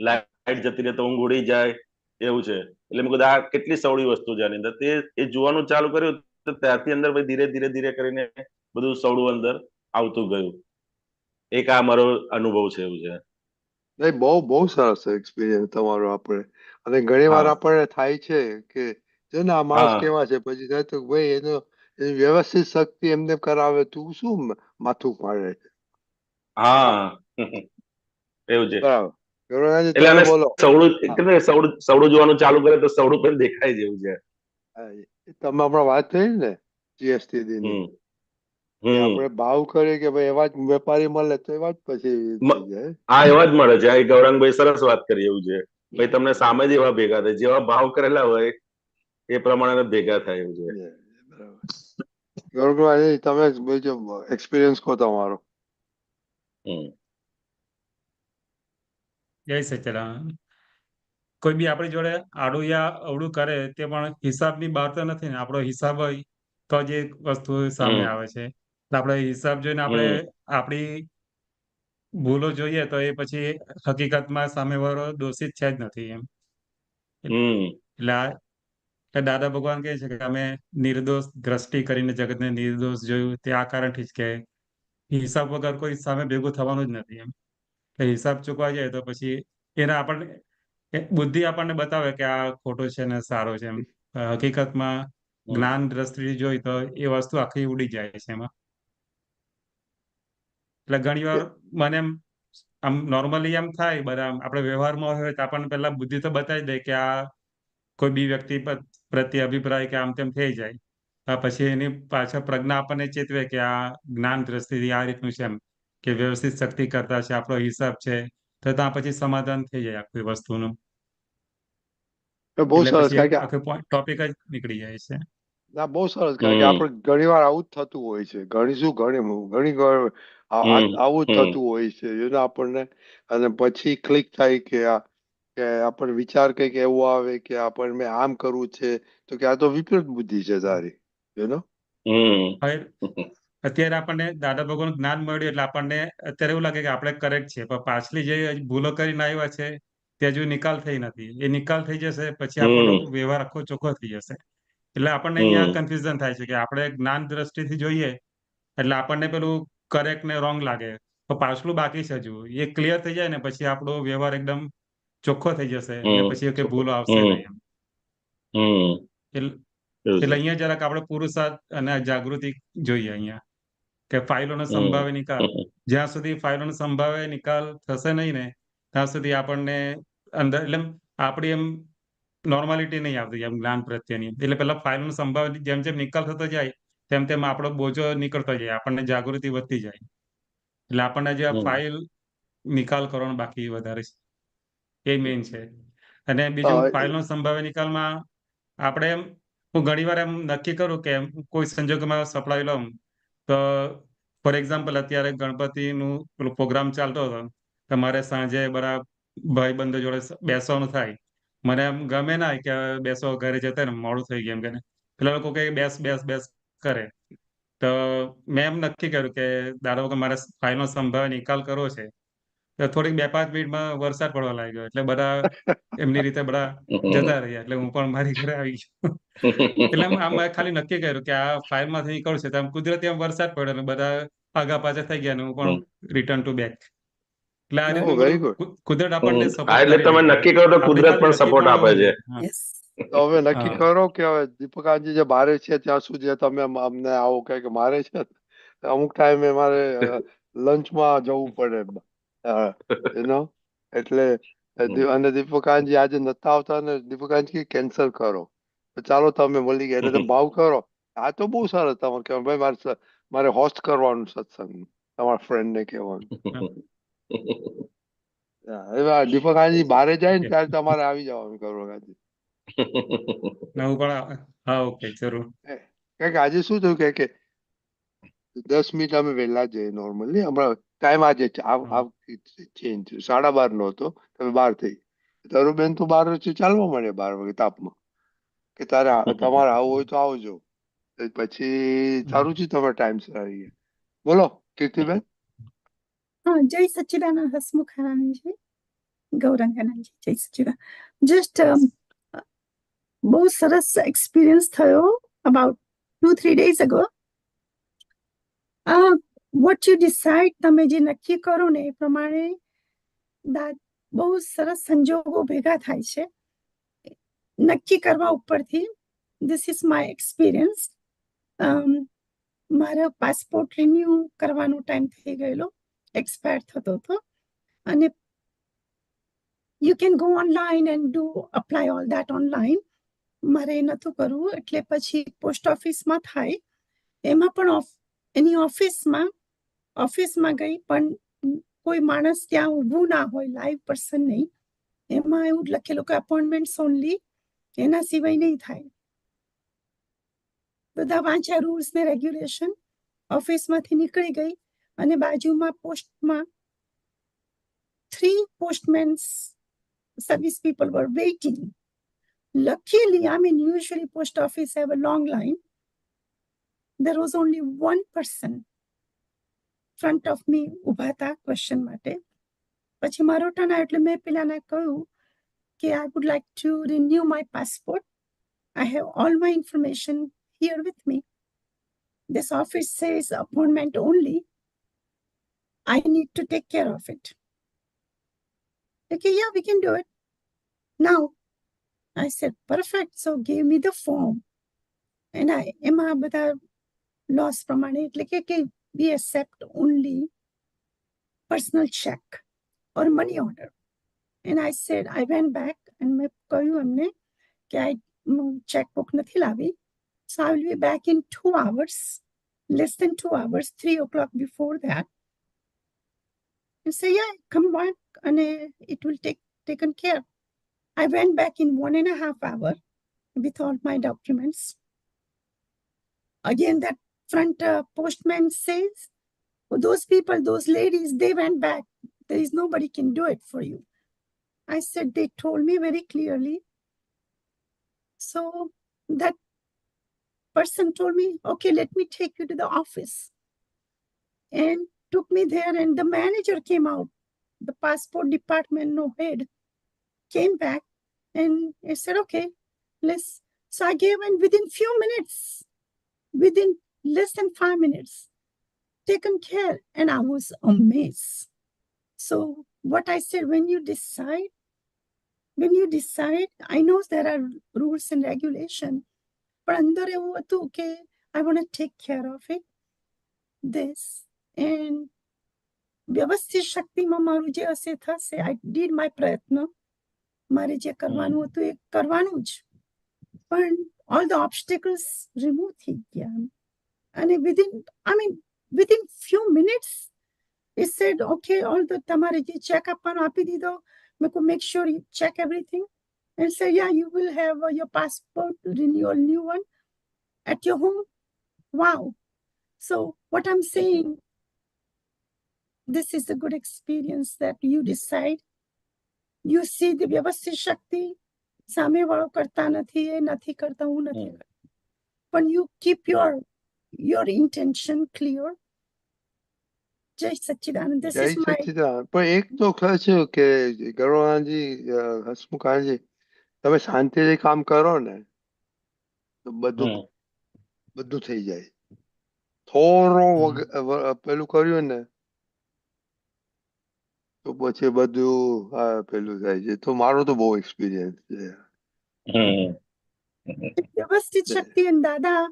લાઈટ જતી રહે તો ઊંઘ ઉડી જાય, એવું છે. એટલે મેં કીધું આ કેટલી સવળી વસ્તુ છે આની અંદર. તે એ જોવાનું ચાલુ કર્યું તો ત્યાંથી અંદર ધીરે ધીરે ધીરે કરીને બધું સવળું અંદર આવતું ગયું. એક આ મારો અનુભવ છે, એવું છે. નહીં, બહુ સરસ એક્સપિરિયન્સ તમારો. આપણે અને ઘણી વાર આપણને થાય છે કે જો ને આ માણસ કેવા છે, પછી થાય તો ભાઈ એનો વ્યવસ્થિત શક્તિ એમને કરાવે, તું શું માથું પાડે છે. હા એવું છે. બરાબર. એટલે અમે બોલો. સવળું જોવાનું ચાલુ કરે તો સવળું પણ દેખાય જેવું છે. તમે હમણાં વાત કરી ને GST ની, આપણે ભાવ કરીએ કે ભાઈ એવા જ વેપારી મળે તો એવા જ પછી થઈ જાય. હા, એવા જ મળે છે. આ ગૌરાંગભાઈ સરસ વાત કરી, એવું છે. ભાઈ તમને સામે જ એવા ભેગા થાય, જેવા ભાવ કરેલા હોય એ પ્રમાણે ભેગા થાય, એવું છે. ગૌરંગભાઈ, તમે બીજો એક્સપિરિયન્સ કહો તમારો. જય સચ્ચિદાનંદ. કોઈ બી આપણી જોડે આડું યા અવળું કરે તે પણ હિસાબની બહાર તો નથી ને. આપણો હિસાબ હોય તો જ એક વસ્તુ સામે આવે છે. આપણે હિસાબ જોઈને આપણે આપણી ભૂલો જોઈએ તો એ પછી હકીકતમાં સામેવાળો દોષિત છે જ નથી એમ. એટલે દાદા ભગવાન કહે છે કે અમે નિર્દોષ દ્રષ્ટિ કરીને જગતને નિર્દોષ જોયું, તે આ કારણથી જ કે હિસાબ વગર કોઈ સામે ભેગું થવાનું જ નથી એમ. હિસાબ ચૂકવા જાય તો પછી એના આપણને બુદ્ધિ આપણને બતાવે કે આ ખોટો છે ને સારો છે એમ. હકીકતમાં જ્ઞાન દ્રષ્ટિથી જોઈ તો એ વસ્તુ આખી ઉડી જાય છે એમાં. એટલે ઘણી વાર મને એમ આમ નોર્મલી એમ થાય, બધા આપણે વ્યવહારમાં હોય તો આપણને પહેલા બુદ્ધિ તો બતાવી દે કે આ કોઈ બી વ્યક્તિ પ્રત્યે અભિપ્રાય કે આમ તેમ થઈ જાય. પછી એની પાછળ પ્રજ્ઞા આપણને ચેતવે કે આ જ્ઞાન દ્રષ્ટિથી આ રીતનું છે એમ, કે વ્યવસ્થિત શક્તિ કરતા છે, આપણો હિસાબ છે, તો ત્યાં પછી સમાધાન થઈ જાય આખી વસ્તુનું. બહુ એટલે સરસ, પછી કારણ કે આખો ટોપિક જ નીકળી જાય છે. ના, બહુ સરસ, કારણ કે આપણે ઘણી વાર આવું જ થતું હોય છે. ઘણી આવું જ થતું હોય છે આપણને. અને પછી ક્લિક થાય કે આપણને વિચાર કંઈક એવો આવે કે આપણને મેં આમ કરવું છે તો કે આ તો વિપરીત બુદ્ધિ છે તારી. અત્યારે આપણને દાદા ભગવાનનું જ્ઞાન મળ્યું એટલે આપણને અત્યારે એવું લાગે કે આપણે કરેક્ટ છે, પણ પાછલી જે ભૂલો કરીને આવ્યા છે તે હજુ નિકાલ થઈ નથી. એ નિકાલ થઈ જશે પછી આપણો વ્યવહાર આખો ચોખ્ખો થઈ જશે. એટલે આપણને અહીંયા કન્ફ્યુઝન થાય છે કે આપણે જ્ઞાન દ્રષ્ટિથી જોઈએ એટલે આપણને પેલું કરેક્ટ ને રોંગ લાગે, તો પાછલું બાકી છે હજુ. એ ક્લિયર થઈ જાય ને પછી આપણો વ્યવહાર એકદમ ચોખ્ખો થઈ જશે ને પછી કે ભૂલો આવશે નહીં એમ. એટલે અહીંયા જરાક આપણે પુરુષાર્થ અને જાગૃતિ જોઈએ અહીંયા, કે ફાઇલોનો સંભાવ્ય નિકાલ, જ્યાં સુધી ફાઇલોનો સંભાવ્ય નિકાલ થશે નહીં ને ત્યાં સુધી આપણને અંદર એટલે આપણી એમ નોર્માલિટી નહીં આવતી એમ જ્ઞાન પ્રત્યેની. એટલે પેલા ફાઇલનો સંભાવ્ય જેમ જેમ નિકાલ થતો જાય તેમ તેમ આપણો બોજો નીકળતો જાય, આપણને જાગૃતિ વધતી જાય. એટલે આપણને જે આ ફાઇલ નિકાલ કરવાનો બાકી વધારે છે એ મેઇન છે. અને બીજું ફાઇલનો સંભાવ્ય નિકાલમાં આપણે એમ હું ઘણી વાર એમ નક્કી કરું કે કોઈ સંજોગોમાં સપ્લાય લઉં તો ફોર એક્ઝામ્પલ અત્યારે ગણપતિનું પેલું પ્રોગ્રામ ચાલતો હતો, તમારે સાંજે બધા ભાઈબંધો જોડે બેસવાનું થાય. મને એમ ગમે ના કે બેસો ઘરે જતા ને મોડું થઈ ગયું એમ કે પેલા લોકો કે બેસ બેસ બેસ કરે. તો મેં એમ નક્કી કર્યું કે દાદા વખત મારે ફાઇલનો સંભાવ્ય નિકાલ કરવો છે. તો થોડીક 2-5 મિનિટમાં વરસાદ પડવા લાગ્યો એટલે બધા એમની રીતે બધા જતા રહ્યા. એટલે હું પણ મારી ઘરે આવી ગયો. એટલે આમ ખાલી નક્કી કર્યું કે આ ફાઇલમાંથી નીકળશે તો આમ કુદરતી આમ વરસાદ પડ્યો અને બધા આગા પાછા થઈ ગયા ને હું પણ રિટર્ન ટુ બેક. એટલે આ રીતનું બધું કુદરત આપણને સપોર્ટ એટલે તમે નક્કી કરો તો કુદરત પણ સપોર્ટ આપે છે. તો હવે નક્કી કરો કે હવે દીપકાજી જે બારે છે ત્યાં સુધી તમે અમને આવો કે મારે છે અમુક ટાઈમે મારે લંચમાં જવું પડે એટલે અને દીપકાજી આજે નતા આવતા ને દીપકાજી કેન્સલ કરો. તો ચાલો તમે મળી ગયા એટલે તમે ભાવ કરો. આ તો બહુ સરસ તમારે કહેવાનું ભાઈ મારે હોસ્ટ કરવાનું સત્સંગ તમારા ફ્રેન્ડ ને કહેવાનું. હવે દીપક આજી બહારે જાય ને ત્યારે તમારે આવી જવાનું ગૌરવજી. હું પણ હા ઓકે જરૂર. કારણ કે આજે શું થયું કે 10 મિનિટ અમે વહેલા જઈએ નોર્મલી. હમણાં ટાઈમ આજે ચેન્જ 12:30 નો હતો, તમે 12 થઈ. તરુબેન તો 12 ચાલવા મળે 12 વાગે તાપમાં કે તમારે આવું હોય તો આવજો. પછી સારું છે તમે ટાઈમ સર આવી ગયા. બોલો કીર્તિબેન. હા, જય સચ્ચિદાનંદ હસમુખાનંદજી, ગૌરાંગાનંદજી, જય સચ્ચિદાનંદ. જસ્ટ બહુ સરસ એક્સપિરિયન્સ થયો about 2-3 days ago. What you decide, તમે જે નક્કી કરો ને એ પ્રમાણે બહુ સરસ સંજોગો ભેગા થાય છે નક્કી કરવા ઉપરથી. This is my experience. મારો પાસપોર્ટ રિન્યુ કરવાનો ટાઈમ થઈ ગયેલો, એક્સપાયર થતો હતો, અને you can go online and do apply all that online. મારે નહોતું કરવું એટલે પછી પોસ્ટ ઓફિસમાં થાય. એમાં પણ એની ઓફિસમાં ગઈ, પણ કોઈ માણસ ત્યાં ઊભું ના હોય, લાઈવ પર્સન નહીં. એમાં એવું લખેલું કે અપોઇન્ટમેન્ટ્સ ઓનલી, એના સિવાય નહીં થાય. બધા વાંચ્યા રૂલ્સ ને રેગ્યુલેશન. ઓફિસમાંથી નીકળી ગઈ અને બાજુમાં પોસ્ટમાં 3 postmen's service people were waiting. Luckily, I mean, usually post office have a long line. There was only one person front of me ઊભા હતા ક્વેશ્ચન માટે. પછી મારો ટર્ન આવ્યો એટલે મેં પેલાને કહ્યું કે I would like to renew my passport. I have all my information here with me. This office says appointment only. I need to take care of it. Okay, yeah, we can do it. Now, I said, perfect. So give me the form. And એમાં બધા laws પ્રમાણે એટલે કે we accept only personal check or money order. And I said, I went back and મેં કહ્યું એમને કે I checkbook નથી લાવી. So I will be back in 2 hours, less than 2 hours, 3 o'clock before that. And say, yeah, come back and it will taken care. I went back in 1.5 hours with all my documents. Again, that front postman says, oh, those people, those ladies, they went back. There is nobody can do it for you. I said, they told me very clearly. So that person told me, okay, let me take you to the office. And took me there, and the manager came out. The passport department, no head, came back and I said, okay, let's. So I gave, and within few minutes, within less than 5 minutes, taken care, and I was amazed. So what I said, when you decide, I know there are rules and regulation, but under એવું હતું કે I want to take care of it, this, and વ્યવસ્થિત શક્તિમાં મારું જે હશે થશે. I did my પ્રયત્ન. મારે જે કરવાનું હતું એ કરવાનું જ, પણ all the obstacles remove થઈ ગયા. અને within few minutes it said, okay, all the તમારે જે ચેક આપવાનો આપી દીધો. મેં કહું, make sure you check everything and say, yeah, you will have your passport renewal, new one at your home. Wow. So what I'm saying, this is a good experience that you decide. You see the વ્યવસ્થિત શક્તિ, સામે વાળો કરતા નથી, એ નથી કરતા, હું નથી કરતા. But you keep your intention clear. જય સચ્ચિદાનંદ. This જય is my. સચ્ચિદાનંદ. પણ એક તો છે કે ગૌરવાનજી, હસમુખાનજી, તમે શાંતિથી કામ કરો ને તો બધું થઈ જાય. થોડો પેલું કર્યું ને તો પછી બધું પેલું થાય છે. તો મારો તો બહુ એક્સપિરિયન્સ છે. વ્યવસ્થિત શક્તિ અને દાદા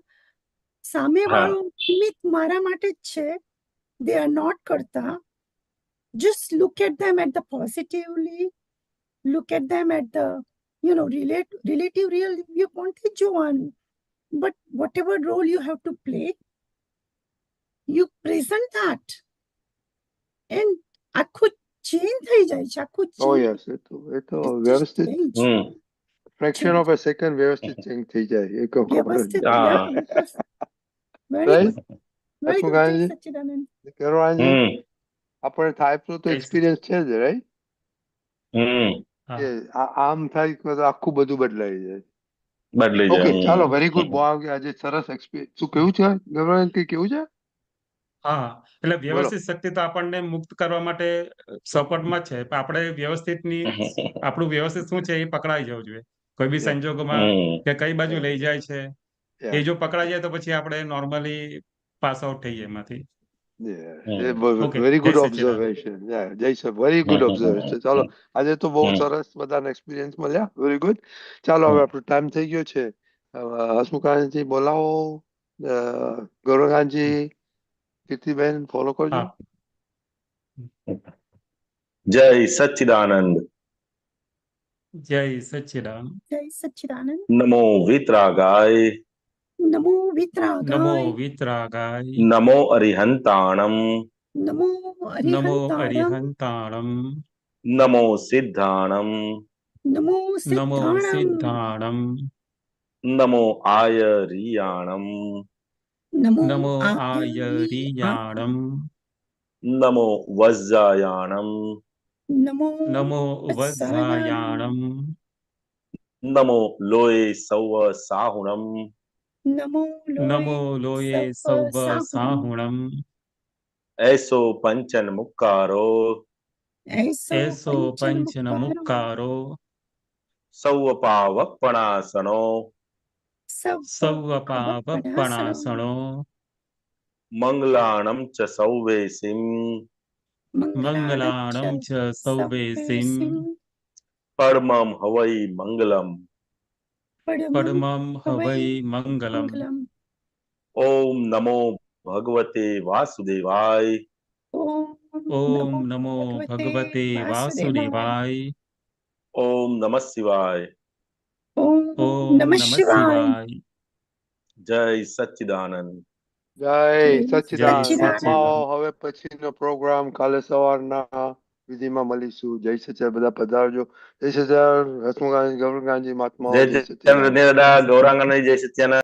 સામે વાળો નિમિત્ત મારા માટે જ છે. They are not karta. Just look at them at the positively, look at them at the relative real કોણથી જોવાનું, but whatever role you have to play, you present that, and આખું ચેન્જ થઈ જાય છે, આખું ઓ change. યસ, એ તો વ્યવસ્થિત Change. Fraction of a second વ્યવસ્થિત change થઈ જાય, એ કહું ખબર વ્યવસ્થિત, હા. yeah, very Right? good, very good. હસમુખાનજી? જય સચ્ચિદાનંદ. કરવાનજી આપણે થાય તો જય એક્સપિરિયન્સ છે જ, રાઈટ? હા. કે આમ થાય તો આખું બધું બદલાઈ જાય. બદલી ઓકે, જાય. ચાલો, વેરી ગુડ. બહુ આજે સરસ એક્સપિરિયન્સ. શું કેવું છે ગૌરવ, કઈ કેવું છે? હા, એટલે બોલો. વ્યવસ્થિત શક્તિ તો આપણને મુક્ત કરવા માટે સપોર્ટમાં જ છે, પણ આપણે વ્યવસ્થિતની આપણું વ્યવસ્થિત શું છે એ પકડાઈ જવું જોઈએ. કોઈ બી Yeah. સંજોગોમાં કે કઈ બાજુ Yeah. લઈ જાય છે Yeah. એ જો પકડાઈ જાય તો પછી આપણે નોર્મલી પાસ આઉટ થઈએ એમાંથી. ઓકે, વેરી જય ગુડ સચ્ચિદાનંદ. ઓબ્ઝર્વેશન. જય સર, વેરી ગુડ ઓબ્ઝર્વેશન. ચાલો, આજે તો બહુ સરસ બધાને એક્સપિરિયન્સ મળ્યા. Very good. ચાલો, હવે આપણો ટાઈમ થઈ ગયો છે. હસમુખાનજી બોલાવો, ગૌરવકાંતજી, કીર્તિબેન ફોલો કરજો. હા. જય સચ્ચિદાનંદ. જય સચ્ચિદાનંદ. જય સચ્ચિદાનંદ. નમો વિતરાગાય. નમો નમો વિતરાગાય. વિતરાગાય. નમો અરિહંતાણમ. નમો નમો અરિહંતાણમ. અરિહંતાણમ. નમો સિદ્ધાણમ. નમો નમો સિદ્ધાણમ. સિદ્ધાણમ. નમો આયરિયાણમ. નમો નમો આયરિયાણમ. આયરિયાણમ. નમો વજ્જાયાણમ. નમો નમો વત્સાયાણમ. વજ્જાયાણમ. નમો લોય સૌ સાહુણમ. નમો નમો લોયે સૌવ સાહુણમ. સાહુણમ. એસો પંચન મુક્કારો. એસો પંચન મુક્કારો. સૌ પાવપણાસનો. સૌવ પાવપણાસણો. મંગલાણમ ચ સૌવેસિમ. મંગલાણમ ચ સૌવેસિમ. પરમમ હવૈ મંગલમ. પરમં હવૈ મંગલમ. ઓમ નમો ભગવતે વાસુદેવાય. ઓમ નમો ભગવતે વાસુદેવાય. ઓમ નમઃ શિવાય. ઓમ ઓમ નમઃ નમઃ શિવાય. શિવાય. જય સચ્ચિદાનંદ. જય જય સચ્ચિદાનંદ. સચ્ચિદાનંદ. મહાત્માઓ, હવે પછીનો પ્રોગ્રામ કાલે સવારના વિધિમાં મળીશું. જય સચ્ચિદાનંદ. બધા પધારજો. જય સચ્ચિદાનંદ. હસમુખાનજી, ગૌરવકાંતજી, મહાત્માઓ, જય જય સચ્ચિદાનંદ. સચ્ચિદાનંદ. દાદા ગૌરાંગન જય સચ્ચિદાનંદ.